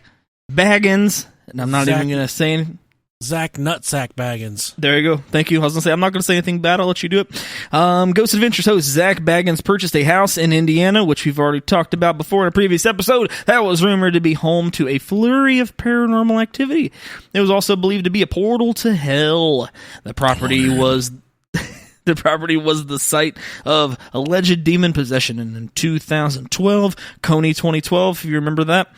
Baggins, and I'm not even going to say anything. Zach Nutsack Baggins. There you go. Thank you. I was going to say, I'm not going to say anything bad. I'll let you do it. Ghost Adventures host Zach Baggins purchased a house in Indiana, which we've already talked about before in a previous episode, that was rumored to be home to a flurry of paranormal activity. It was also believed to be a portal to hell. The property was the site of alleged demon possession. And in 2012, Coney 2012, if you remember that,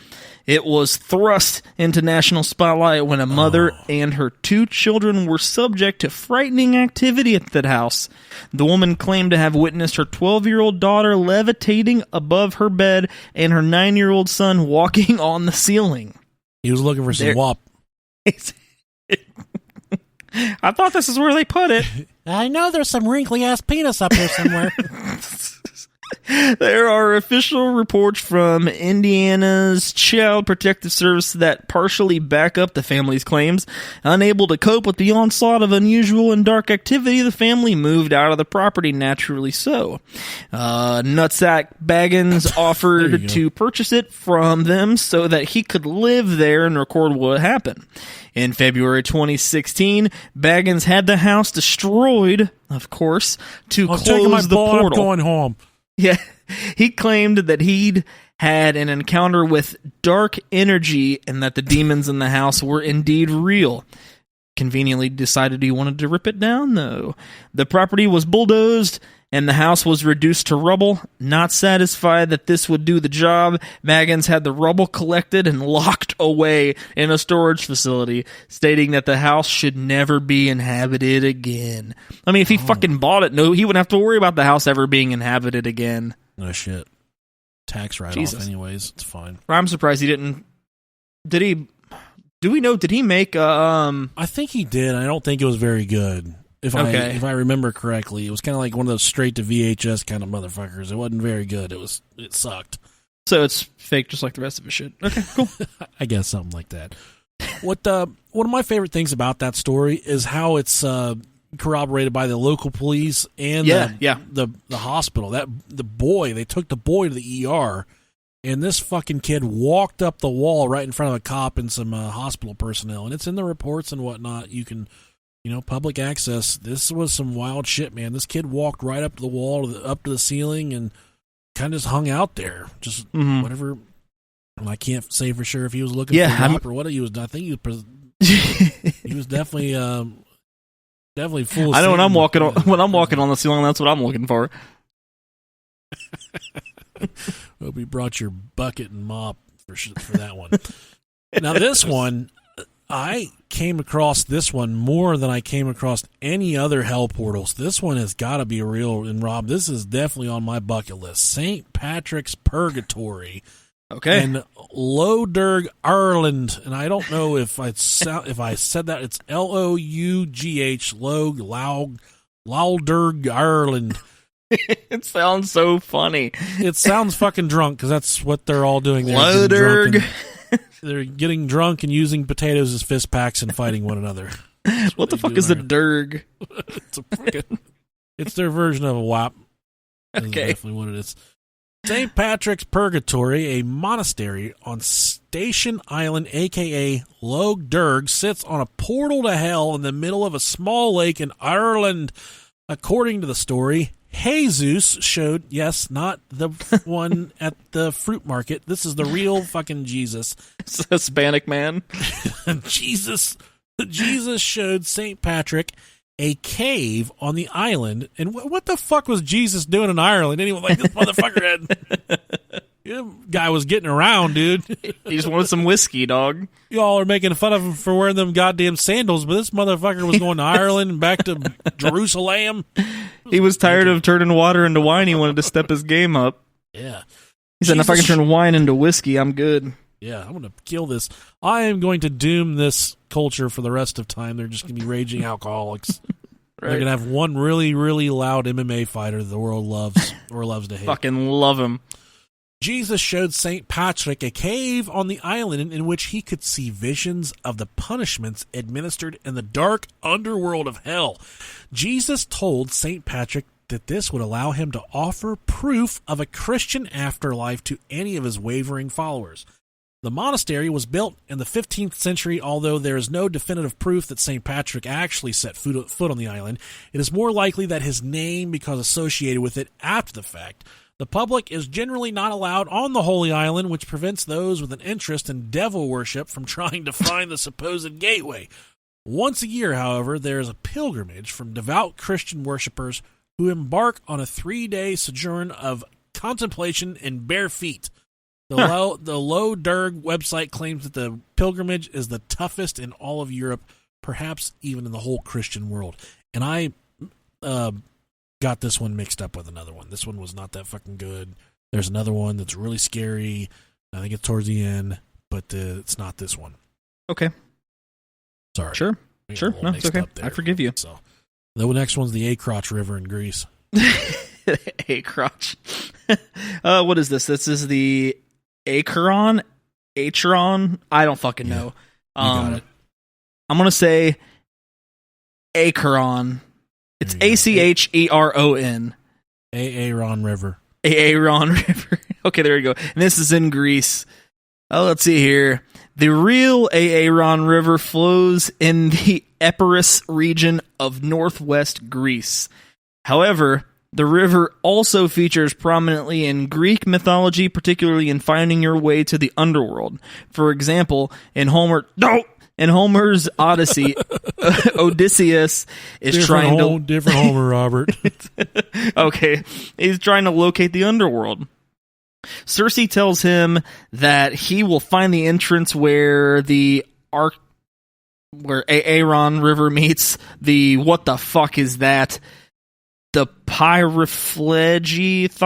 it was thrust into national spotlight when a mother and her 2 children were subject to frightening activity at that house. The woman claimed to have witnessed her 12-year-old daughter levitating above her bed and her 9-year-old son walking on the ceiling. He was looking for some wop. I thought this is where they put it. I know there's some wrinkly-ass penis up there somewhere. There are official reports from Indiana's Child Protective Service that partially back up the family's claims. Unable to cope with the onslaught of unusual and dark activity, the family moved out of the property, naturally so. Nutsack Baggins offered to purchase it from them so that he could live there and record what happened. In February 2016, Baggins had the house destroyed, of course, to close the portal. I'm going home. Yeah, he claimed that he'd had an encounter with dark energy and that the demons in the house were indeed real. Conveniently decided he wanted to rip it down, though. The property was bulldozed and the house was reduced to rubble. Not satisfied that this would do the job, Baggins had the rubble collected and locked away in a storage facility, stating that the house should never be inhabited again. I mean, if he fucking bought it, no, he wouldn't have to worry about the house ever being inhabited again. No shit. Tax write-off anyways. It's fine. I'm surprised he didn't... Did he... Do we know, did he make... I think he did. I don't think it was very good. If I remember correctly, it was kind of like one of those straight to VHS kind of motherfuckers. It wasn't very good. It sucked. So it's fake, just like the rest of his shit. Okay, cool. I guess something like that. One of my favorite things about that story is how it's corroborated by the local police and the hospital. They took the boy to the ER, and this fucking kid walked up the wall right in front of a cop and some hospital personnel, and it's in the reports and whatnot. You can. Public access. This was some wild shit, man. This kid walked right up to the wall, up to the ceiling, and kind of just hung out there. Just whatever. Well, I can't say for sure if he was looking for help or what he was. I think he was. He was definitely full. I know when I'm walking on the ceiling, that's what I'm looking for. Hope you brought your bucket and mop for that one. Now this one. I came across this one more than I came across any other hell portals. This one has got to be real. And Rob, this is definitely on my bucket list. St. Patrick's Purgatory. Okay. In Lough, Ireland. And I don't know if I said that. It's Lough, Lough, Ireland. It sounds so funny. It sounds fucking drunk because that's what they're all doing there. Lough. They're getting drunk and using potatoes as fist packs and fighting one another. What the fuck is a dirg? It's their version of a WAP. That's definitely what it is. St. Patrick's Purgatory, a monastery on Station Island, a.k.a. Lough Derg, sits on a portal to hell in the middle of a small lake in Ireland. According to the story, Jesus showed, yes, not the one at the fruit market. This is the real fucking Jesus. It's a Hispanic man. Jesus showed St. Patrick a cave on the island. And what the fuck was Jesus doing in Ireland? Anyway, like this motherfucker guy was getting around, dude. He just wanted some whiskey, dog. Y'all are making fun of him for wearing them goddamn sandals, but this motherfucker was going to Ireland and back to Jerusalem. He was tired of turning water into wine. He wanted to step his game up. Yeah. He said, if I can turn wine into whiskey, I'm good. Yeah, I'm going to kill this. I am going to doom this culture for the rest of time. They're just going to be raging alcoholics. right? They're gonna have one really, really loud MMA fighter the world loves or loves to hate. Fucking love him. Jesus showed St. Patrick a cave on the island in which he could see visions of the punishments administered in the dark underworld of hell. Jesus told St. Patrick that this would allow him to offer proof of a Christian afterlife to any of his wavering followers. The monastery was built in the 15th century, although there is no definitive proof that St. Patrick actually set foot on the island. It is more likely that his name became associated with it after the fact. The public is generally not allowed on the Holy Island, which prevents those with an interest in devil worship from trying to find the supposed gateway. Once a year, however, there is a pilgrimage from devout Christian worshippers who embark on a 3-day sojourn of contemplation in bare feet. The Low Derg website claims that the pilgrimage is the toughest in all of Europe, perhaps even in the whole Christian world. And I got this one mixed up with another one. This one was not that fucking good. There's another one that's really scary. I think it's towards the end, but it's not this one. Okay. Sorry. Sure. No, it's okay. I forgive you. So the next one's the Acroch River in Greece. Acroch. What is this? This is the Acheron? I don't fucking know. You got it. I'm going to say Acheron. It's Acheron. Aaron River. Aaron River. Okay, there you go. And this is in Greece. Oh, let's see here. The real Aaron River flows in the Epirus region of northwest Greece. However, the river also features prominently in Greek mythology, particularly in finding your way to the underworld. For example, in Homer's Odyssey, Odysseus is different Homer, Robert. Okay, he's trying to locate the underworld. Circe tells him that he will find the entrance where Aaron River meets the what the fuck is that? The Paraplegic,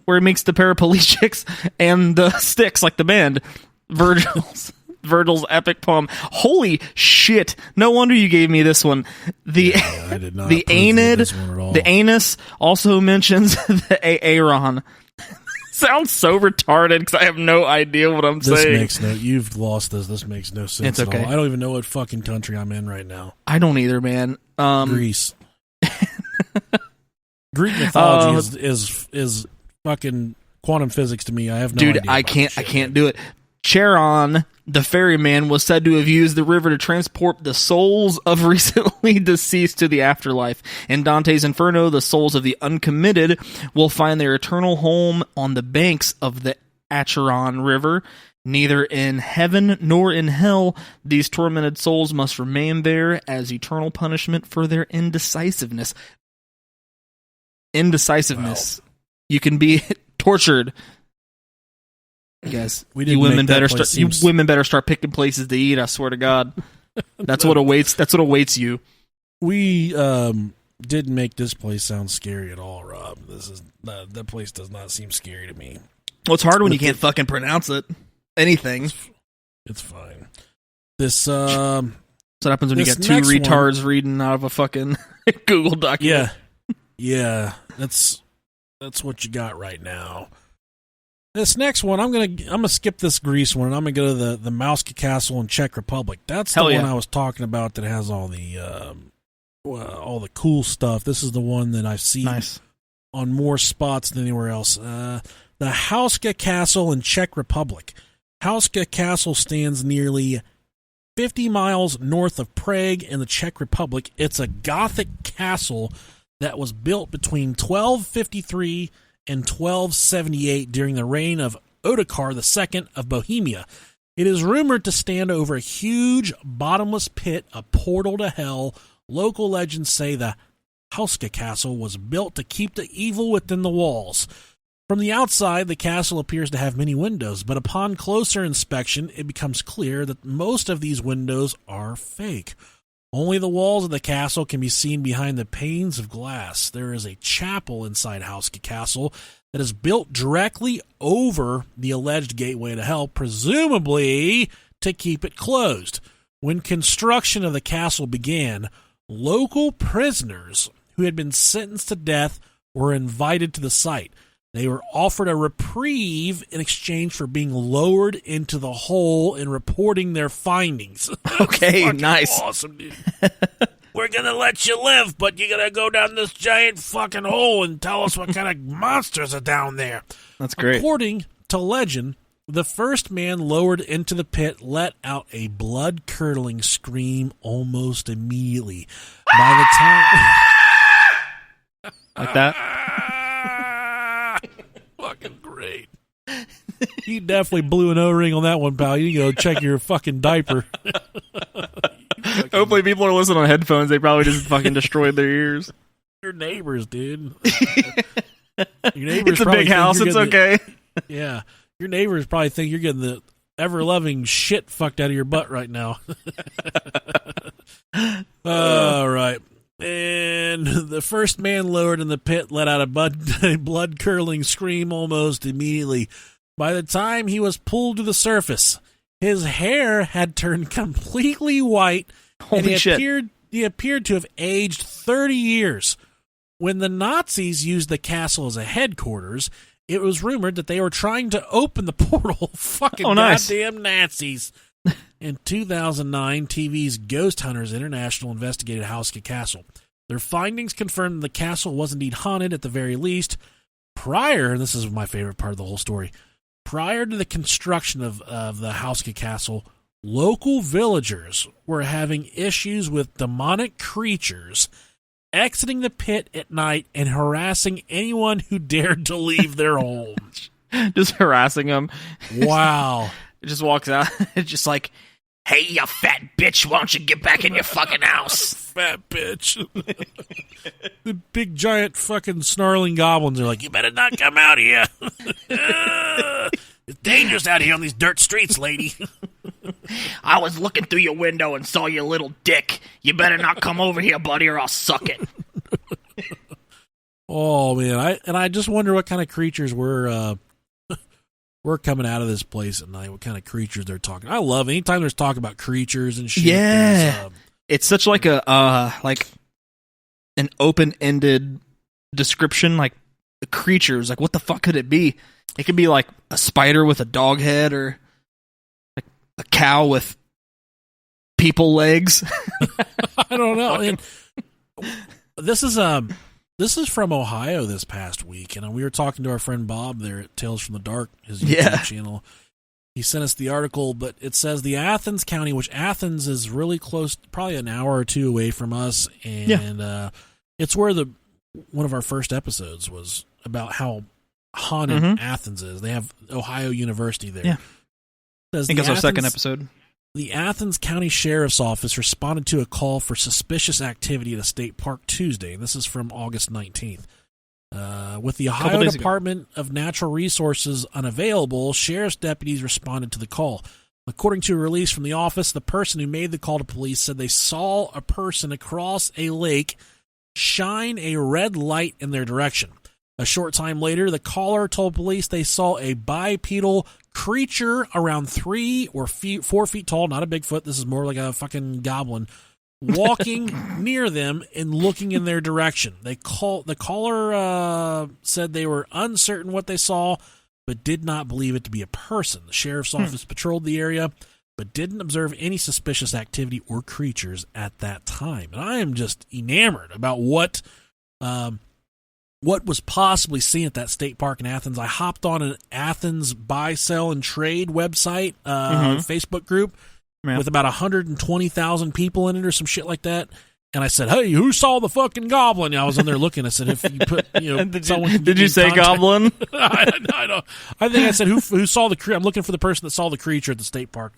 where it makes the paraplegics and the Styx, like the band, Virgil's epic poem. Holy shit! No wonder you gave me this one. I did not. The Aeneid, the Anus also mentions the Aaron. Sounds so retarded because I have no idea what I'm saying. You've lost this. This makes no sense. It's okay. At all. I don't even know what fucking country I'm in right now. I don't either, man. Greece. Greek mythology is fucking quantum physics to me. I have no idea. Dude, I can't do it. Charon, the ferryman, was said to have used the river to transport the souls of recently deceased to the afterlife. In Dante's Inferno, the souls of the uncommitted will find their eternal home on the banks of the Acheron River. Neither in heaven nor in hell, these tormented souls must remain there as eternal punishment for their indecisiveness. Wow. You can be tortured. Guys, you women better start picking places to eat. I swear to God, that's what awaits you. We didn't make this place sound scary at all, Rob. That place does not seem scary to me. Well, it's hard when you can't fucking pronounce it. Anything. It's fine. This that's what happens when you got two retards reading out of a fucking Google document. Yeah. That's what you got right now. This next one, I'm gonna skip this Greece one, and I'm gonna go to the Mauska Castle in Czech Republic. That's the one I was talking about that has all the cool stuff. This is the one that I've seen on more spots than anywhere else. The Hauska Castle in Czech Republic. Hauska Castle stands nearly 50 miles north of Prague in the Czech Republic. It's a Gothic castle that was built between 1253 and 1278 during the reign of Ottokar II of Bohemia. It is rumored to stand over a huge bottomless pit, a portal to hell. Local legends say the Hauska Castle was built to keep the evil within the walls. From the outside, the castle appears to have many windows, but upon closer inspection, it becomes clear that most of these windows are fake. Only the walls of the castle can be seen behind the panes of glass. There is a chapel inside Hauska Castle that is built directly over the alleged gateway to hell, presumably to keep it closed. When construction of the castle began, local prisoners who had been sentenced to death were invited to the site. They were offered a reprieve in exchange for being lowered into the hole and reporting their findings. Okay, nice. Awesome, dude. We're going to let you live, but you got to go down this giant fucking hole and tell us what kind of monsters are down there. That's great. According to legend, the first man lowered into the pit let out a blood-curdling scream almost immediately. By the time... Like that? Fucking great. You definitely blew an O-ring on that one, pal. You go check your fucking diaper. Hopefully people are listening on headphones. They probably just fucking destroyed their ears. Your neighbors, dude. Your neighbors it's a big house. It's okay. Yeah. Your neighbors probably think you're getting the ever-loving shit fucked out of your butt right now. All right. And the first man lowered in the pit let out a blood-curdling scream almost immediately. By the time he was pulled to the surface, his hair had turned completely white. Holy shit. He appeared to have aged 30 years. When the Nazis used the castle as a headquarters, it was rumored that they were trying to open the portal. Fucking goddamn Nazis. In 2009, TV's Ghost Hunters International investigated Hauska Castle. Their findings confirmed the castle was indeed haunted at the very least. And this is my favorite part of the whole story, prior to the construction of the Hauska Castle, local villagers were having issues with demonic creatures exiting the pit at night and harassing anyone who dared to leave their homes. Just harassing them. Wow. It just walks out. It's just like, hey, you fat bitch, why don't you get back in your fucking house? Fat bitch. The big, giant, fucking snarling goblins are like, you better not come out here. It's dangerous out here on these dirt streets, lady. I was looking through your window and saw your little dick. You better not come over here, buddy, or I'll suck it. Oh, man. I just wonder what kind of creatures were coming out of this place at night, what kind of creatures they're talking. I love anytime there's talk about creatures and shit. Yeah. It's such like a like an open-ended description, like the creatures. Like, what the fuck could it be? It could be like a spider with a dog head, or like a cow with people legs. I don't know. And this is from Ohio this past week, and we were talking to our friend Bob there at Tales from the Dark, his YouTube channel. He sent us the article, but it says the Athens County, which Athens is really close, probably an hour or two away from us, and it's where one of our first episodes was about how haunted Athens is. They have Ohio University there. Yeah. I think it's our second episode. The Athens County Sheriff's Office responded to a call for suspicious activity at a state park Tuesday. This is from August 19th. With the Ohio Department of Natural Resources unavailable, sheriff's deputies responded to the call. According to a release from the office, the person who made the call to police said they saw a person across a lake shine a red light in their direction. A short time later, the caller told police they saw a bipedal creature around 3 or 4 feet tall, not a Bigfoot, this is more like a fucking goblin, walking near them and looking in their direction. The caller said they were uncertain what they saw, but did not believe it to be a person. The sheriff's office patrolled the area, but didn't observe any suspicious activity or creatures at that time. And I am just enamored about what was possibly seen at that state park in Athens. I hopped on an Athens buy, sell, and trade website, Facebook group, with about 120,000 people in it or some shit like that. And I said, hey, who saw the fucking goblin? And I was in there looking. I said, if you put, did you say goblin? I think I said, who saw the creature? I'm looking for the person that saw the creature at the state park.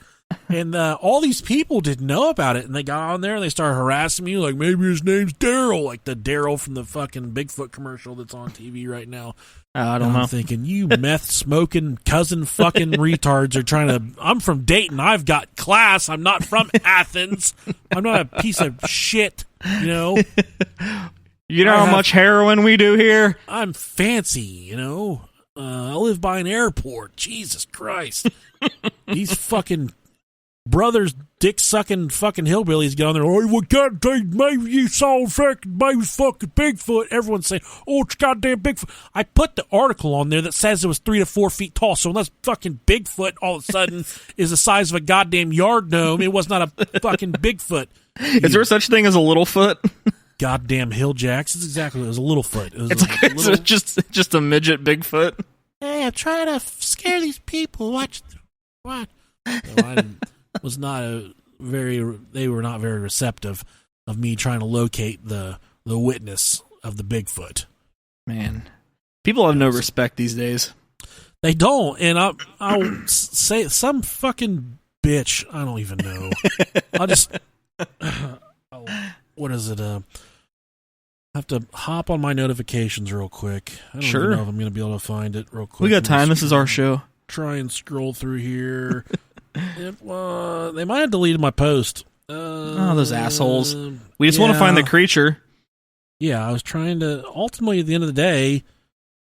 And all these people didn't know about it. And they got on there and they started harassing me. Like, maybe his name's Daryl. Like the Daryl from the fucking Bigfoot commercial that's on TV right now. I don't know. I'm thinking, you meth-smoking cousin fucking retards are trying to... I'm from Dayton. I've got class. I'm not from Athens. I'm not a piece of shit, you know? You know how much heroin we do here? I'm fancy, you know? I live by an airport. Jesus Christ. These fucking brothers, dick-sucking fucking hillbillies get on there. Oh, well, goddamn, maybe you saw fucking Bigfoot. Everyone's saying, oh, it's goddamn Bigfoot. I put the article on there that says it was 3 to 4 feet tall. So unless fucking Bigfoot all of a sudden is the size of a goddamn yard gnome, it was not a fucking Bigfoot. Is there such thing as a little foot? Goddamn Hilljacks. It's exactly, it was a little foot. It was It's just a midget Bigfoot. Hey, I'm trying to scare these people. Watch. So I was not they were not very receptive of me trying to locate the witness of the Bigfoot. Man, people have no respect these days. They don't, and I'll say some fucking bitch. I don't even know. I'll just what is it? I have to hop on my notifications real quick. I don't even know if I'm going to be able to find it real quick. We got time. This is our show. Try and scroll through here. They might have deleted my post. Those assholes. We just want to find the creature. Yeah, I was trying to. Ultimately, at the end of the day,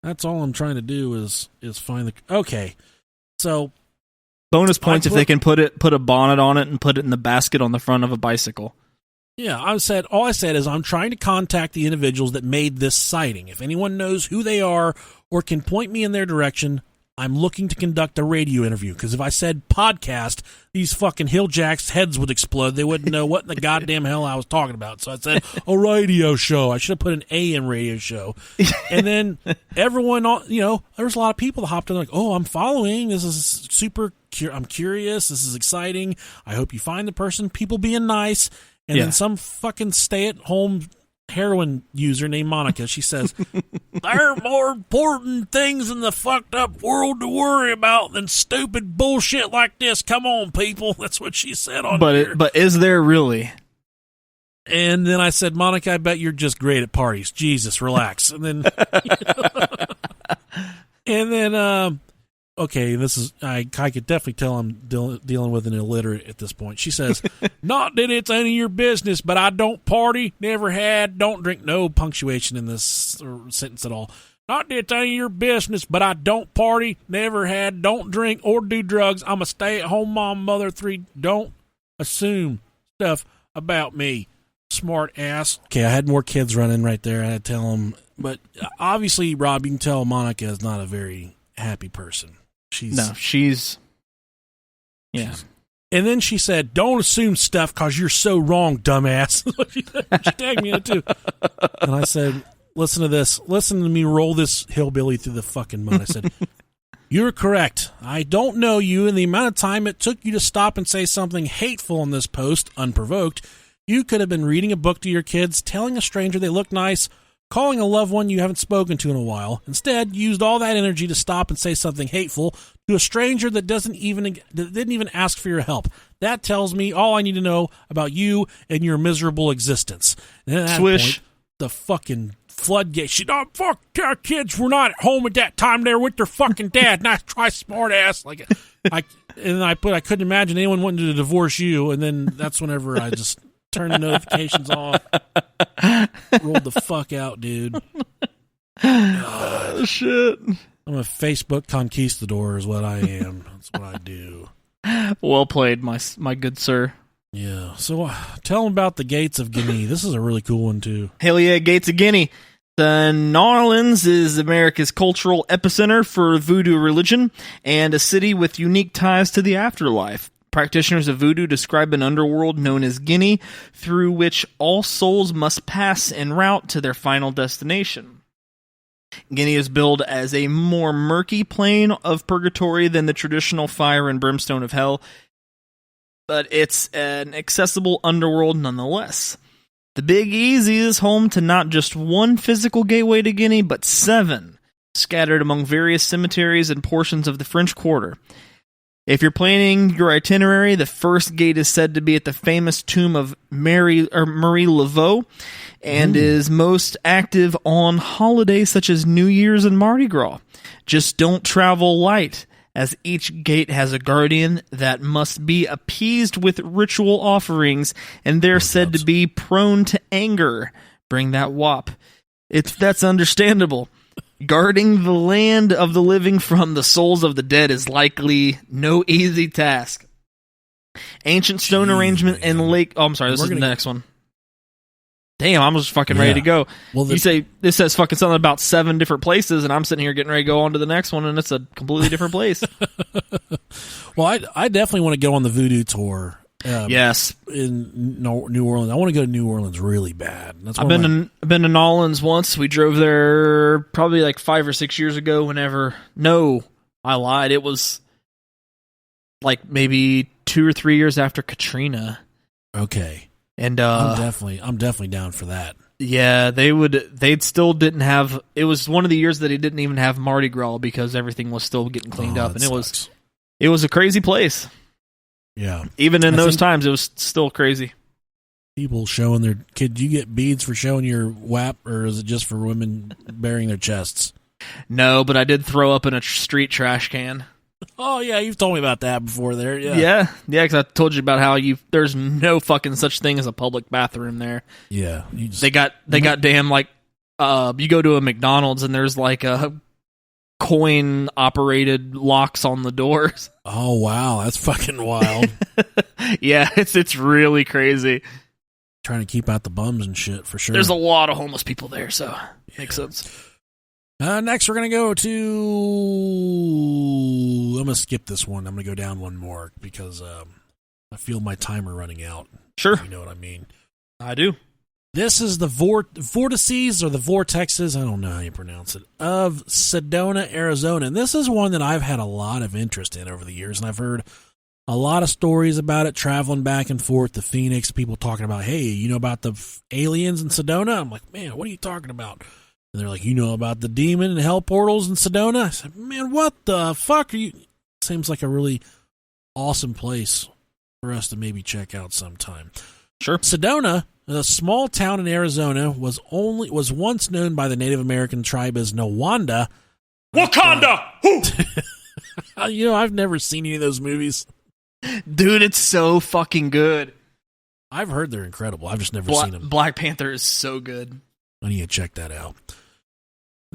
that's all I'm trying to do is find the. Okay, so bonus points if they can put a bonnet on it and put it in the basket on the front of a bicycle. Yeah, all I said is I'm trying to contact the individuals that made this sighting. If anyone knows who they are or can point me in their direction, I'm looking to conduct a radio interview. Because if I said podcast, these fucking Hilljacks' heads would explode. They wouldn't know what in the goddamn hell I was talking about. So I said a radio show. I should have put an A in radio show. And then everyone, there was a lot of people that hopped in like, oh, I'm following. This is super. I'm curious. This is exciting. I hope you find the person. People being nice. And then some fucking stay-at-home heroin user named Monica, she says, there are more important things in the fucked up world to worry about than stupid bullshit like this. Come on, people. That's what she said on here. But is there really? And then I said, Monica, I bet you're just great at parties. Jesus, relax. And then, okay, this is I could definitely tell I'm dealing with an illiterate at this point. She says, not that it's any of your business, but I don't party, never had, don't drink. No punctuation in this sentence at all. Not that it's any of your business, but I don't party, never had, don't drink or do drugs. I'm a stay-at-home mom, mother 3. Don't assume stuff about me, smart ass. Okay, I had more kids running right there. I had to tell them. But obviously, Rob, you can tell Monica is not a very happy person. She's yeah. And then she said, don't assume stuff because you're so wrong, dumbass. She tagged me in it too. And I said, listen to this. Listen to me roll this hillbilly through the fucking mud. I said, you're correct. I don't know you, and the amount of time it took you to stop and say something hateful in this post, unprovoked, you could have been reading a book to your kids, telling a stranger they look nice, calling a loved one you haven't spoken to in a while. Instead, you used all that energy to stop and say something hateful to a stranger that didn't even ask for your help. That tells me all I need to know about you and your miserable existence. And at that point, the fucking floodgates. Fuck, kids were not at home at that time. They were with their fucking dad. Nice try, smart ass. I couldn't imagine anyone wanting to divorce you. And then that's whenever I just turned the notifications off. Rolled the fuck out, dude. Oh, shit. I'm a Facebook conquistador is what I am. That's what I do. Well played, my good sir. Yeah. So tell them about the Gates of Guinea. This is a really cool one, too. Hell yeah, Gates of Guinea. The New Orleans is America's cultural epicenter for voodoo religion and a city with unique ties to the afterlife. Practitioners of voodoo describe an underworld known as Guinea, through which all souls must pass en route to their final destination. Guinea is billed as a more murky plane of purgatory than the traditional fire and brimstone of hell, but it's an accessible underworld nonetheless. The Big Easy is home to not just one physical gateway to Guinea, but 7, scattered among various cemeteries and portions of the French Quarter. If you're planning your itinerary, the first gate is said to be at the famous tomb of Marie Laveau, and is most active on holidays such as New Year's and Mardi Gras. Just don't travel light, as each gate has a guardian that must be appeased with ritual offerings, and they're said to be prone to anger. Bring that wop. That's understandable. Guarding the land of the living from the souls of the dead is likely no easy task. Ancient stone arrangement and lake. Oh, I'm sorry. This is the next one. Damn, I'm just fucking ready to go. Well, you say this says fucking something about 7 different places, and I'm sitting here getting ready to go on to the next one, and it's a completely different place. Well, I definitely want to go on the voodoo tour. Yes, in New Orleans. I want to go to New Orleans really bad. I've been to New Orleans once. We drove there probably like 5 or 6 years ago. No, I lied. It was like maybe 2 or 3 years after Katrina. Okay. And I'm definitely down for that. Yeah, they still didn't have. It was one of the years that he didn't even have Mardi Gras because everything was still getting cleaned up, and it was a crazy place. Yeah, even in those times, it was still crazy. People showing their kid. Do you get beads for showing your WAP, or is it just for women bearing their chests? No, but I did throw up in a street trash can. Oh yeah, you've told me about that before. There, yeah, because I told you about how there's no fucking such thing as a public bathroom there. Yeah, they got damn like you go to a McDonald's and there's like a coin operated locks on the doors. Oh wow, that's fucking wild. Yeah, it's really crazy. Trying to keep out the bums and shit for sure. There's a lot of homeless people there, so makes sense. Next, we're going to go to... I'm going to skip this one. I'm going to go down one more because I feel my timer running out. Sure. You know what I mean? I do. This is the vortices or the vortexes, I don't know how you pronounce it, of Sedona, Arizona. And this is one that I've had a lot of interest in over the years, and I've heard a lot of stories about it, traveling back and forth to Phoenix, people talking about, hey, you know about the aliens in Sedona? I'm like, man, what are you talking about? And they're like, you know about the demon and hell portals in Sedona? I said, man, what the fuck are you? Seems like a really awesome place for us to maybe check out sometime. Sure. Sedona, a small town in Arizona, was once known by the Native American tribe as Nawanda. Wakanda! You know, I've never seen any of those movies. Dude, it's so fucking good. I've heard they're incredible. I've just never seen them. Black Panther is so good. I need to check that out.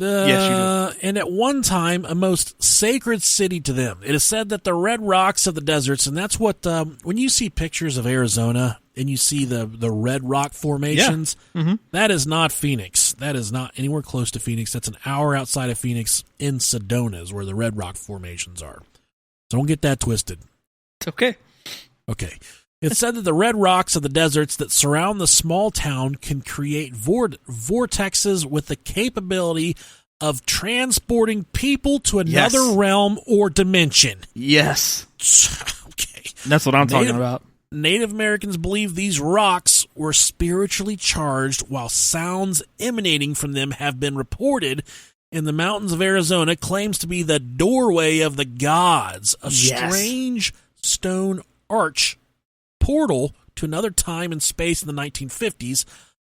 Yes, you do. And at one time, a most sacred city to them. It is said that the red rocks of the deserts, and that's what, when you see pictures of Arizona and you see the red rock formations, that is not Phoenix. That is not anywhere close to Phoenix. That's an hour outside of Phoenix in Sedona is where the red rock formations are. So don't get that twisted. It's okay. Okay. It's said that the red rocks of the deserts that surround the small town can create vortexes with the capability of transporting people to another realm or dimension. Yes. Okay. That's what I'm talking about. Native Americans believe these rocks were spiritually charged, while sounds emanating from them have been reported in the mountains of Arizona, claims to be the doorway of the gods, a strange stone arch portal to another time and space in the 1950s.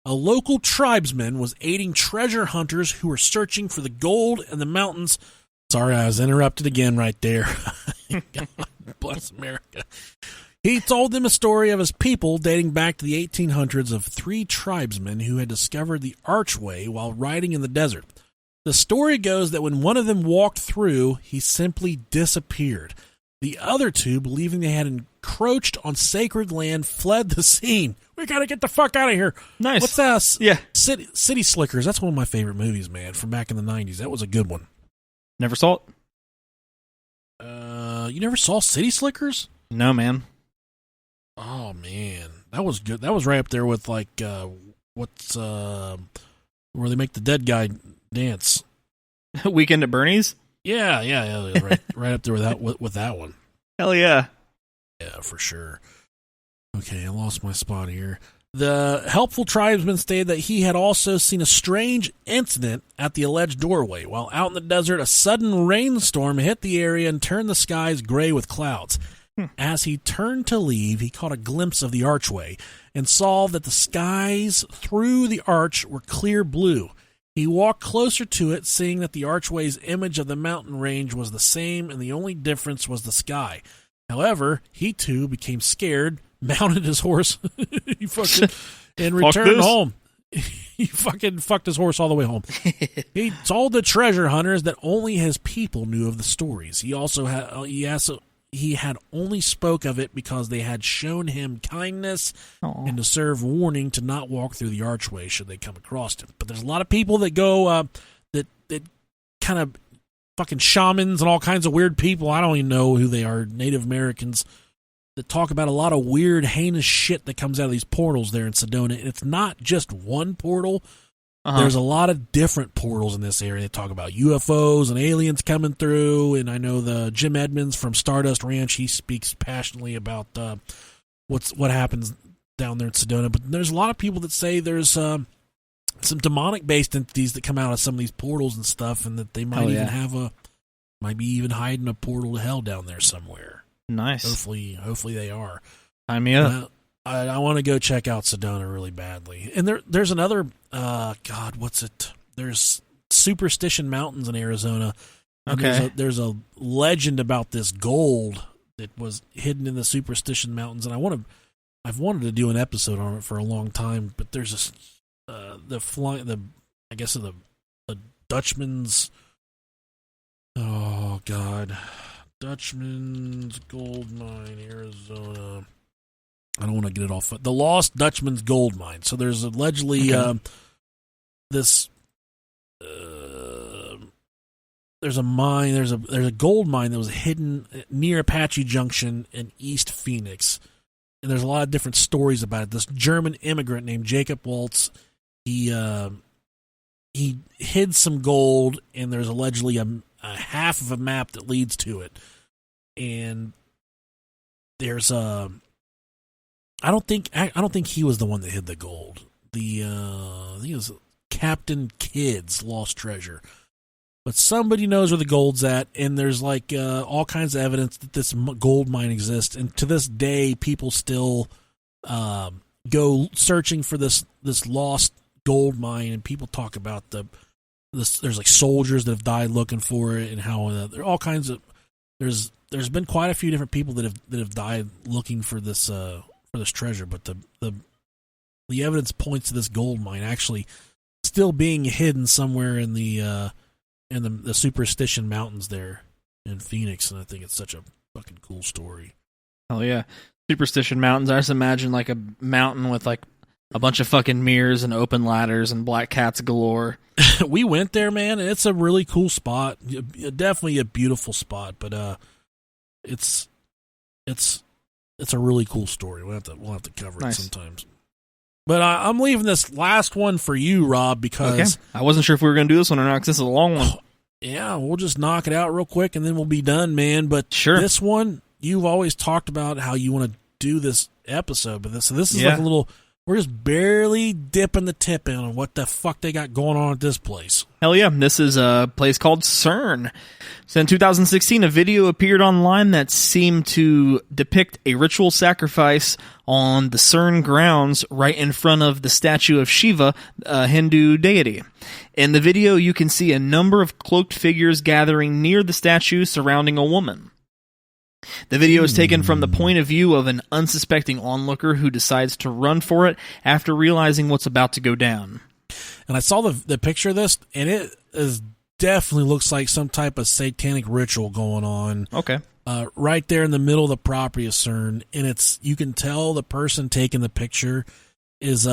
A local tribesman was aiding treasure hunters who were searching for the gold in the mountains. Sorry, I was interrupted again right there. God bless America. He told them a story of his people dating back to the 1800s of 3 tribesmen who had discovered the archway while riding in the desert. The story goes that when one of them walked through, he simply disappeared. The other 2, believing they had encroached on sacred land, fled the scene. We gotta get the fuck out of here. Nice. What's that? Yeah. City Slickers. That's one of my favorite movies, man, from back in the 90s. That was a good one. Never saw it. You never saw City Slickers? No, man. Oh, man. That was good. That was right up there with, like, where they make the dead guy dance. Weekend at Bernie's? Yeah. Right up there with that one. Hell yeah. Yeah, for sure. Okay, I lost my spot here. The helpful tribesman stated that he had also seen a strange incident at the alleged doorway. While out in the desert, a sudden rainstorm hit the area and turned the skies gray with clouds. As he turned to leave, he caught a glimpse of the archway and saw that the skies through the arch were clear blue. He walked closer to it, seeing that the archway's image of the mountain range was the same and the only difference was the sky. However, he too became scared, mounted his horse, and returned home. He fucking fucked his horse all the way home. He told the treasure hunters that only his people knew of the stories. He he had only spoke of it because they had shown him kindness and to serve warning to not walk through the archway should they come across him. But there's a lot of people that go that kind of fucking shamans and all kinds of weird people. I don't even know who they are, Native Americans, that talk about a lot of weird, heinous shit that comes out of these portals there in Sedona. And it's not just one portal. There's a lot of different portals in this area. They talk about UFOs and aliens coming through, and I know the Jim Edmonds from Stardust Ranch, he speaks passionately about what happens down there in Sedona. But there's a lot of people that say there's some demonic-based entities that come out of some of these portals and stuff, and that they might might be even hiding a portal to hell down there somewhere. Nice. Hopefully they are. Sign me up. I want to go check out Sedona really badly. And there's another, what's it? There's Superstition Mountains in Arizona. Okay. There's a legend about this gold that was hidden in the Superstition Mountains, and I've wanted to do an episode on it for a long time. But there's this, the Dutchman's. Oh God, Dutchman's Gold Mine, Arizona. I don't want to get it off. The Lost Dutchman's Gold Mine. So there's allegedly there's a mine. There's a gold mine that was hidden near Apache Junction in East Phoenix, and there's a lot of different stories about it. This German immigrant named Jacob Waltz, he hid some gold, and there's allegedly a half of a map that leads to it, and there's a. I don't think he was the one that hid the gold. I think it was Captain Kidd's lost treasure. But somebody knows where the gold's at, and there's like all kinds of evidence that this gold mine exists. And to this day, people still go searching for this lost gold mine, and people talk about there's like soldiers that have died looking for it, and how there are all kinds of there's been quite a few different people that have died looking for this treasure, but the evidence points to this gold mine actually still being hidden somewhere in the Superstition Mountains there in Phoenix, and I think it's such a fucking cool story. Oh yeah, Superstition Mountains. I just imagine like a mountain with like a bunch of fucking mirrors and open ladders and black cats galore. We went there, man, and it's a really cool spot. Definitely a beautiful spot, but it's a really cool story. We'll have to cover it sometimes. But I'm leaving this last one for you, Rob, because I wasn't sure if we were going to do this one or not, because this is a long one. Yeah, we'll just knock it out real quick, and then we'll be done, man. But sure. This one, you've always talked about how you want to do this episode, but this is like a little. We're just barely dipping the tip in on what the fuck they got going on at this place. Hell yeah. This is a place called CERN. So in 2016, a video appeared online that seemed to depict a ritual sacrifice on the CERN grounds right in front of the statue of Shiva, a Hindu deity. In the video, you can see a number of cloaked figures gathering near the statue surrounding a woman. The video is taken from the point of view of an unsuspecting onlooker who decides to run for it after realizing what's about to go down. And I saw the picture of this, and it definitely looks like some type of satanic ritual going on. Okay. Right there in the middle of the property of CERN, and you can tell the person taking the picture is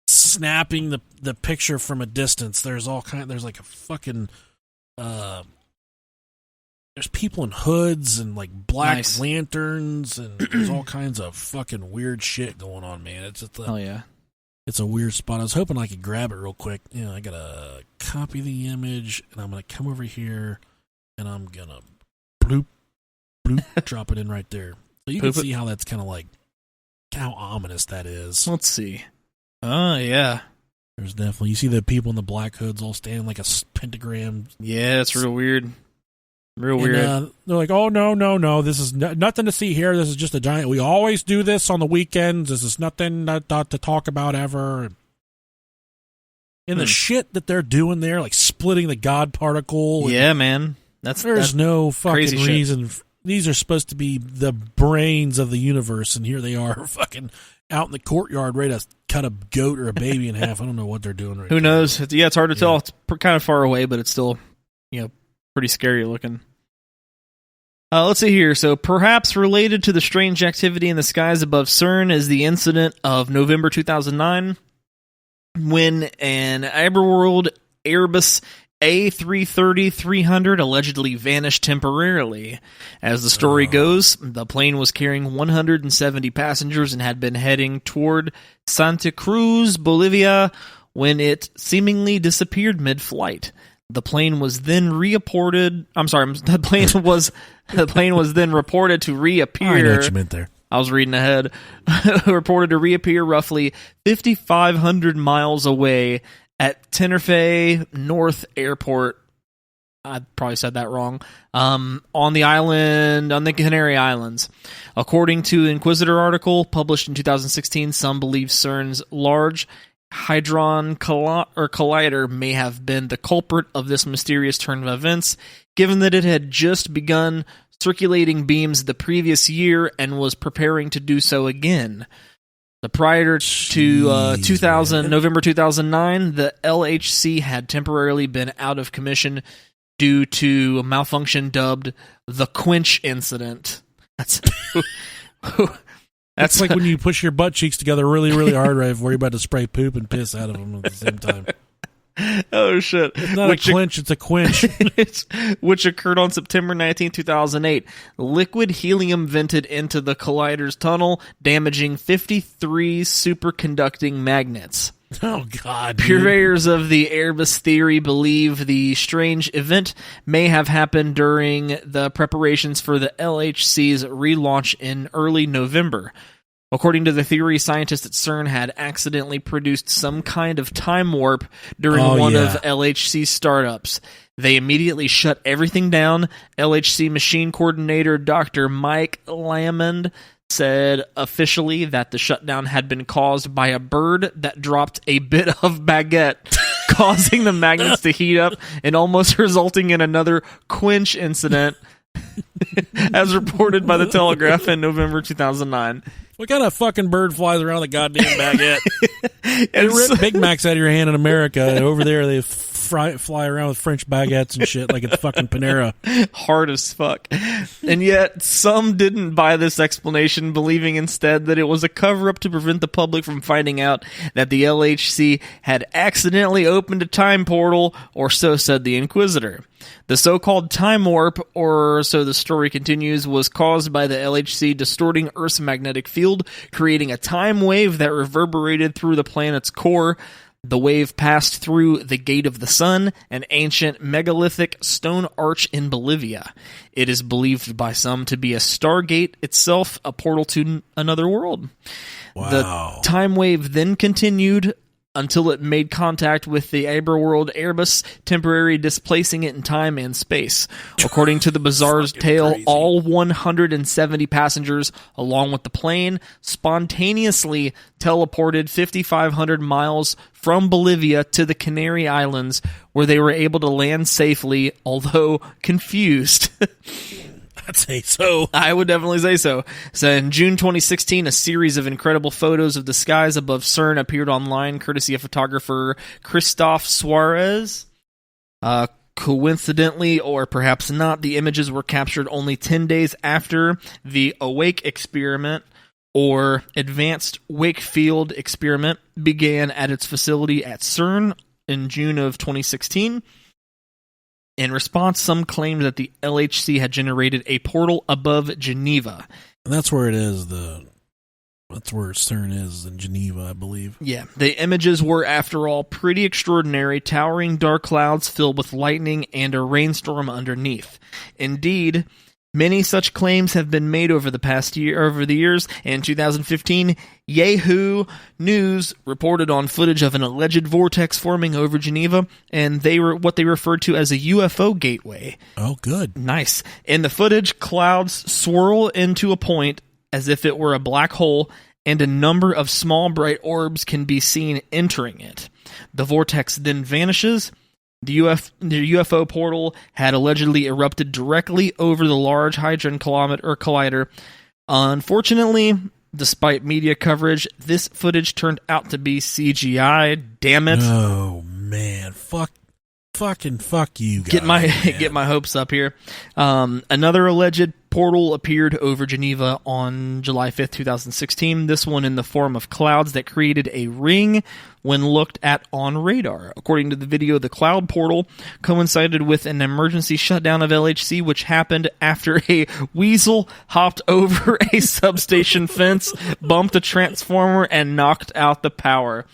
snapping the picture from a distance. There's like a fucking there's people in hoods and like black lanterns, and there's all kinds of fucking weird shit going on, man. It's just hell yeah. It's a weird spot. I was hoping I could grab it real quick. I gotta copy the image, and I'm gonna come over here, and I'm gonna bloop, drop it in right there. So you can see how that's kind of like how ominous that is. Let's see. Oh yeah. There's definitely, you see the people in the black hoods all standing like a pentagram. Yeah, it's real weird. Real weird. They're like, oh, no, this is nothing to see here. This is just a giant. We always do this on the weekends. This is nothing to talk about ever. And the shit that they're doing there, like splitting the God particle. Yeah, man. There's no fucking reason. These are supposed to be the brains of the universe, and here they are fucking out in the courtyard ready to cut a goat or a baby in half. I don't know what they're doing right now. Who knows? It's hard to tell. It's kind of far away, but it's still, pretty scary looking. Let's see here. So perhaps related to the strange activity in the skies above CERN is the incident of November 2009 when an Aberworld Airbus A330-300 allegedly vanished temporarily. As the story goes, the plane was carrying 170 passengers and had been heading toward Santa Cruz, Bolivia, when it seemingly disappeared mid-flight. The plane was then reported. The plane was then reported to reappear. I know what you meant there. I was reading ahead. Reported to reappear roughly 5,500 miles away at Tenerife North Airport. I probably said that wrong. On the Canary Islands. According to the Inquisitor article published in 2016, some believe CERN's Large Hadron Collider may have been the culprit of this mysterious turn of events, given that it had just begun circulating beams the previous year and was preparing to do so again. Prior to November 2009, the LHC had temporarily been out of commission due to a malfunction dubbed the Quench Incident. That's like when you push your butt cheeks together really, really hard right before you're about to spray poop and piss out of them at the same time. Oh, shit. It's not a clinch, it's a quench. Which occurred on September 19, 2008. Liquid helium vented into the collider's tunnel, damaging 53 superconducting magnets. Oh, God. Purveyors of the Airbus theory believe the strange event may have happened during the preparations for the LHC's relaunch in early November. According to the theory, scientists at CERN had accidentally produced some kind of time warp during one of LHC's startups. They immediately shut everything down. LHC machine coordinator Dr. Mike Lamond said officially that the shutdown had been caused by a bird that dropped a bit of baguette, causing the magnets to heat up and almost resulting in another Quench incident, as reported by the Telegraph in November 2009. What kind of fucking bird flies around the goddamn baguette? They rip Big Macs out of your hand in America, and over there they fly around with French baguettes and shit like it's fucking Panera. Hard as fuck. And yet, some didn't buy this explanation, believing instead that it was a cover-up to prevent the public from finding out that the LHC had accidentally opened a time portal, or so said the Inquisitor. The so-called time warp, or so the story continues, was caused by the LHC distorting Earth's magnetic field, creating a time wave that reverberated through the planet's core. The wave passed through the Gate of the Sun, an ancient megalithic stone arch in Bolivia. It is believed by some to be a stargate itself, a portal to another world. Wow. The time wave then continued until it made contact with the Aberworld Airbus, temporarily displacing it in time and space. According to the bizarre tale, crazy. All 170 passengers, along with the plane, spontaneously teleported 5,500 miles from Bolivia to the Canary Islands, where they were able to land safely, although confused. I'd say so. I would definitely say so. So in June 2016, a series of incredible photos of the skies above CERN appeared online, courtesy of photographer Christoph Suarez. Coincidentally, or perhaps not, the images were captured only 10 days after the Awake experiment, or Advanced Wake Field experiment, began at its facility at CERN in June of 2016. In response, some claimed that the LHC had generated a portal above Geneva. And that's where it is. That's where CERN is, in Geneva, I believe. Yeah. The images were, after all, pretty extraordinary, towering dark clouds filled with lightning and a rainstorm underneath. Indeed, many such claims have been made over the years. In 2015, Yahoo News reported on footage of an alleged vortex forming over Geneva, and they were what they referred to as a UFO gateway. Oh, good. Nice. In the footage, clouds swirl into a point as if it were a black hole, and a number of small bright orbs can be seen entering it. The vortex then vanishes. The UFO portal had allegedly erupted directly over the Large Hadron Collider. Unfortunately, despite media coverage, this footage turned out to be CGI. Damn it. Oh, man. Fuck fucking fuck you guys. Get my hopes up here. Another alleged portal appeared over Geneva on July 5th, 2016. This one in the form of clouds that created a ring when looked at on radar. According to the video, the cloud portal coincided with an emergency shutdown of LHC, which happened after a weasel hopped over a substation fence, bumped a transformer, and knocked out the power.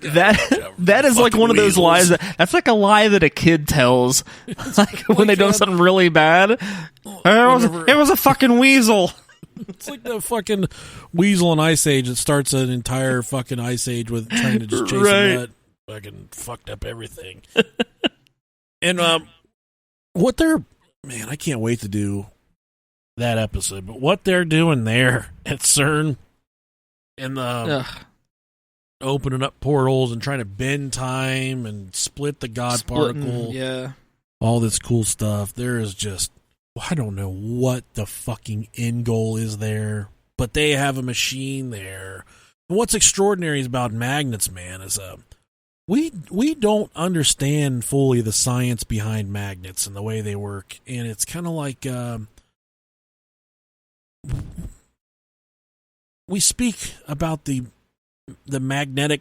That is like one of those lies that's like a lie that a kid tells, like when they done something really bad. It was a fucking weasel. It's like the fucking weasel in Ice Age that starts an entire fucking Ice Age with trying to just chase a nut. Fucking fucked up everything. And what they're, man, I can't wait to do that episode. But what they're doing there at CERN and the opening up portals and trying to bend time and split the God particle. Yeah. All this cool stuff. There is just, I don't know what the fucking end goal is there, but they have a machine there. And what's extraordinary about magnets, man, is we don't understand fully the science behind magnets and the way they work. And it's kind of like we speak about the magnetic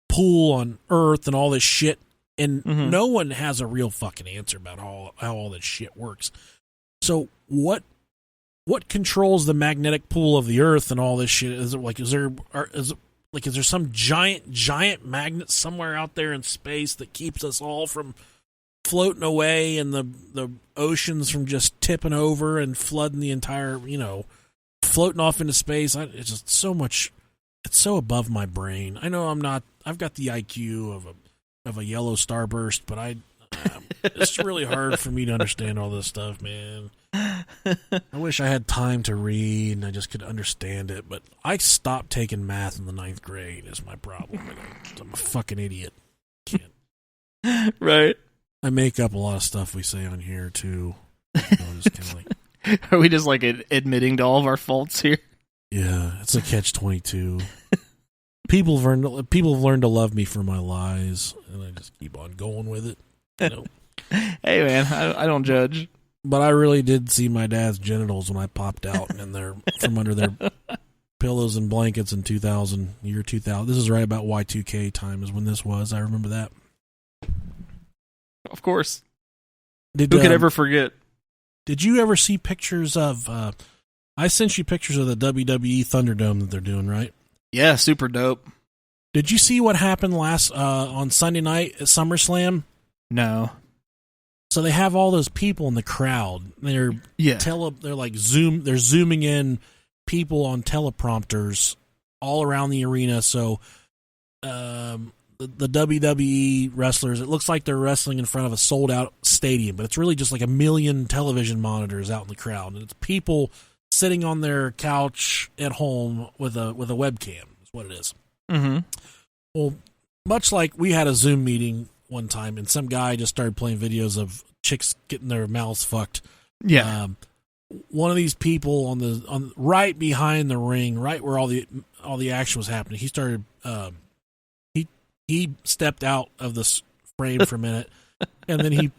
pull on Earth and all this shit, and no one has a real fucking answer about how all this shit works. So what controls the magnetic pull of the Earth and all this shit? Is there some giant magnet somewhere out there in space that keeps us all from floating away and the oceans from just tipping over and flooding the entire, floating off into space? It's just so much. It's so above my brain. I know I've got the IQ of a yellow starburst, but it's really hard for me to understand all this stuff, man. I wish I had time to read and I just could understand it, but I stopped taking math in the 9th grade is my problem. I'm a fucking idiot. Can't. Right. I make up a lot of stuff we say on here too. Just kind of Are we just like admitting to all of our faults here? Yeah, it's a catch-22. People have learned to love me for my lies, and I just keep on going with it. Hey, man, I don't judge. But I really did see my dad's genitals when I popped out from under their pillows and blankets in 2000. This is right about Y2K time is when this was. I remember that. Of course. Who could ever forget? Did you ever see pictures of... I sent you pictures of the WWE Thunderdome that they're doing, right? Yeah, super dope. Did you see what happened on Sunday night at SummerSlam? No. So they have all those people in the crowd. They're zooming in people on teleprompters all around the arena. So the WWE wrestlers, it looks like they're wrestling in front of a sold out stadium, but it's really just like 1 million television monitors out in the crowd, and it's people sitting on their couch at home with a webcam is what it is. Mm-hmm. Well, much like we had a Zoom meeting one time and some guy just started playing videos of chicks getting their mouths fucked. Yeah. One of these people on right behind the ring, right where all the action was happening, he started he stepped out of this frame for a minute and then he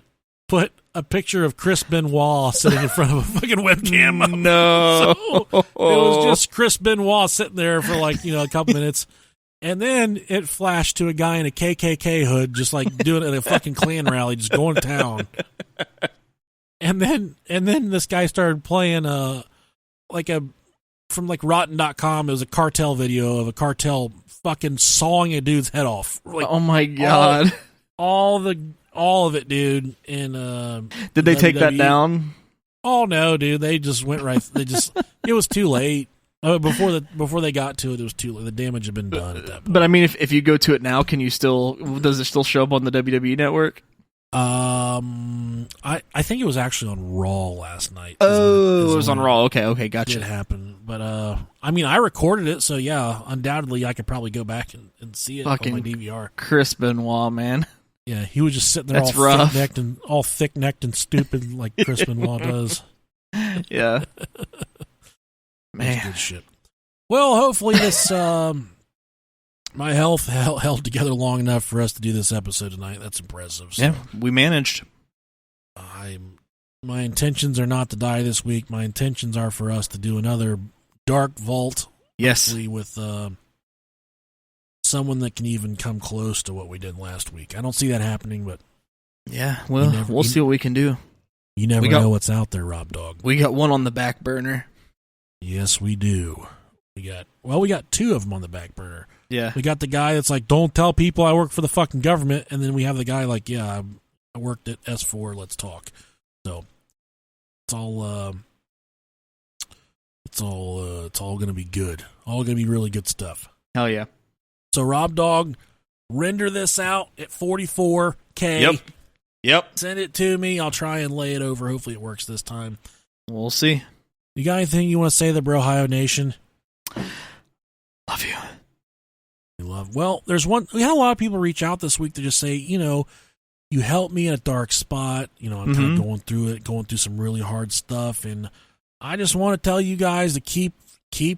put a picture of Chris Benoit sitting in front of a fucking webcam. No. So it was just Chris Benoit sitting there for a couple minutes. And then it flashed to a guy in a KKK hood just like doing it at a fucking Klan rally, just going to town. And then this guy started playing from Rotten.com. It was a cartel video of a cartel fucking sawing a dude's head off. Oh my God. All of it, dude. And did they take that down? Oh no, dude. They just went right. It was too late. Before they got to it, it was too late. The damage had been done at that point. But I mean, if you go to it now, does it still show up on the WWE network? I think it was actually on Raw last night. Oh, it was on Raw. Okay, gotcha. It happened, but I mean, I recorded it, so yeah, undoubtedly, I could probably go back and see it fucking on my DVR. Chris Benoit, man. Yeah, he was just sitting there all thick-necked and stupid like Chris Benoit does. Yeah. Man. Good shit. Well, hopefully this my health held together long enough for us to do this episode tonight. That's impressive. So. Yeah, we managed. My intentions are not to die this week. My intentions are for us to do another Dark Vault. Yes. With someone that can even come close to what we did last week. I don't see that happening, but yeah, well, we'll see what we can do. You never know what's out there, Rob Dog. We got one on the back burner. Yes, we do. We got two of them on the back burner. Yeah. We got the guy that's like, don't tell people I work for the fucking government, and then we have the guy like, yeah, I worked at S4, let's talk. So it's all going to be good. All going to be really good stuff. Hell yeah. So Rob Dog, render this out at 44K. Yep. Send it to me. I'll try and lay it over. Hopefully it works this time. We'll see. You got anything you want to say to the Brohio Nation? Love you. Well, we had a lot of people reach out this week to just say, you helped me in a dark spot. I'm kind of going through some really hard stuff, and I just want to tell you guys to keep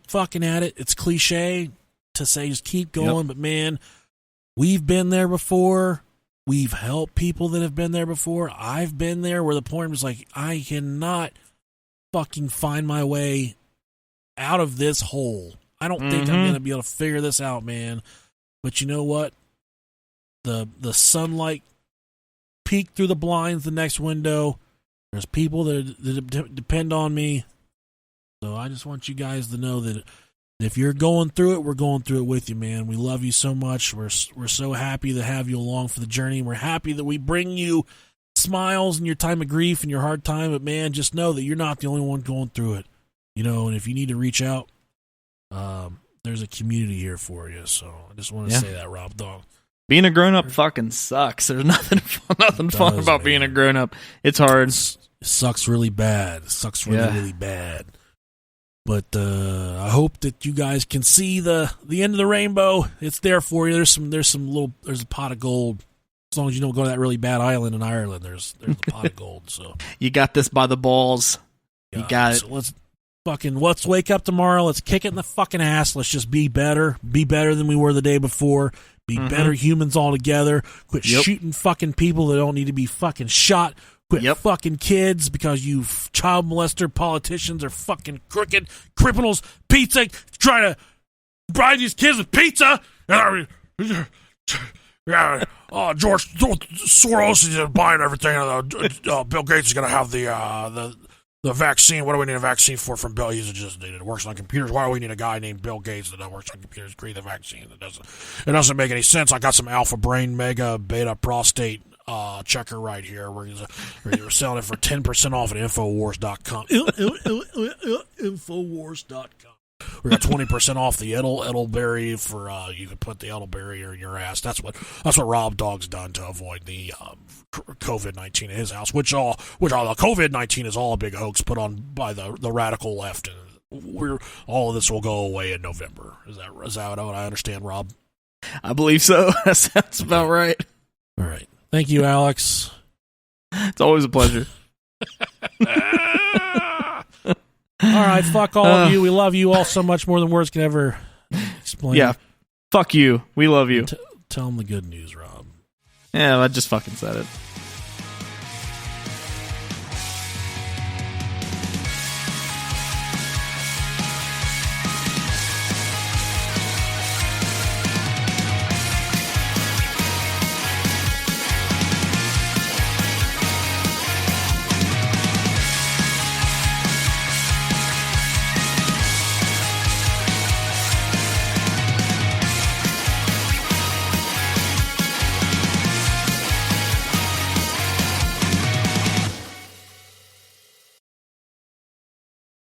fucking at it. It's cliche to say just keep going, but man, we've been there before. We've helped people that have been there before. I've been there where the point was like, I cannot fucking find my way out of this hole. I don't think I'm going to be able to figure this out, man. But you know what? The sunlight peeked through the blinds the next window. There's people that depend on me. So I just want you guys to know that if you're going through it, we're going through it with you, man. We love you so much. We're so happy to have you along for the journey. We're happy that we bring you smiles in your time of grief and your hard time. But, man, just know that you're not the only one going through it. And if you need to reach out, there's a community here for you. So I just want to say that, Rob Dog. Being a grown-up fucking sucks. There's nothing fun about being a grown-up. It's hard. It sucks really bad. It sucks really bad. But I hope that you guys can see the end of the rainbow. It's there for you. There's a pot of gold. As long as you don't go to that really bad island in Ireland, there's a pot of gold. So you got this by the balls. You got it. So let's wake up tomorrow. Let's kick it in the fucking ass. Let's just be better. Be better than we were the day before. Be better humans altogether. Quit shooting fucking people that don't need to be fucking shot. Quit fucking kids because you child molester politicians are fucking crooked criminals. Pizza, trying to bribe these kids with pizza. George Soros is buying everything. Bill Gates is going to have the vaccine. What do we need a vaccine for from Bill? It works on computers. Why do we need a guy named Bill Gates that works on computers to create the vaccine? It doesn't make any sense. I got some alpha brain, mega, beta prostate checker right here. We're selling it for 10% off at Infowars.com. Infowars.com. We got 20% off the elderberry for you can put the elderberry in your ass. That's what Rob Dog's done to avoid the COVID-19 in his house. Which all the COVID-19 is all a big hoax put on by the radical left, and all of this will go away in November. Is that what I understand, Rob? I believe so. That sounds about right. All right. Thank you, Alex. It's always a pleasure. All right, fuck all of you. We love you all so much more than words can ever explain. Yeah, fuck you. We love you. Tell them the good news, Rob. Yeah, I just fucking said it.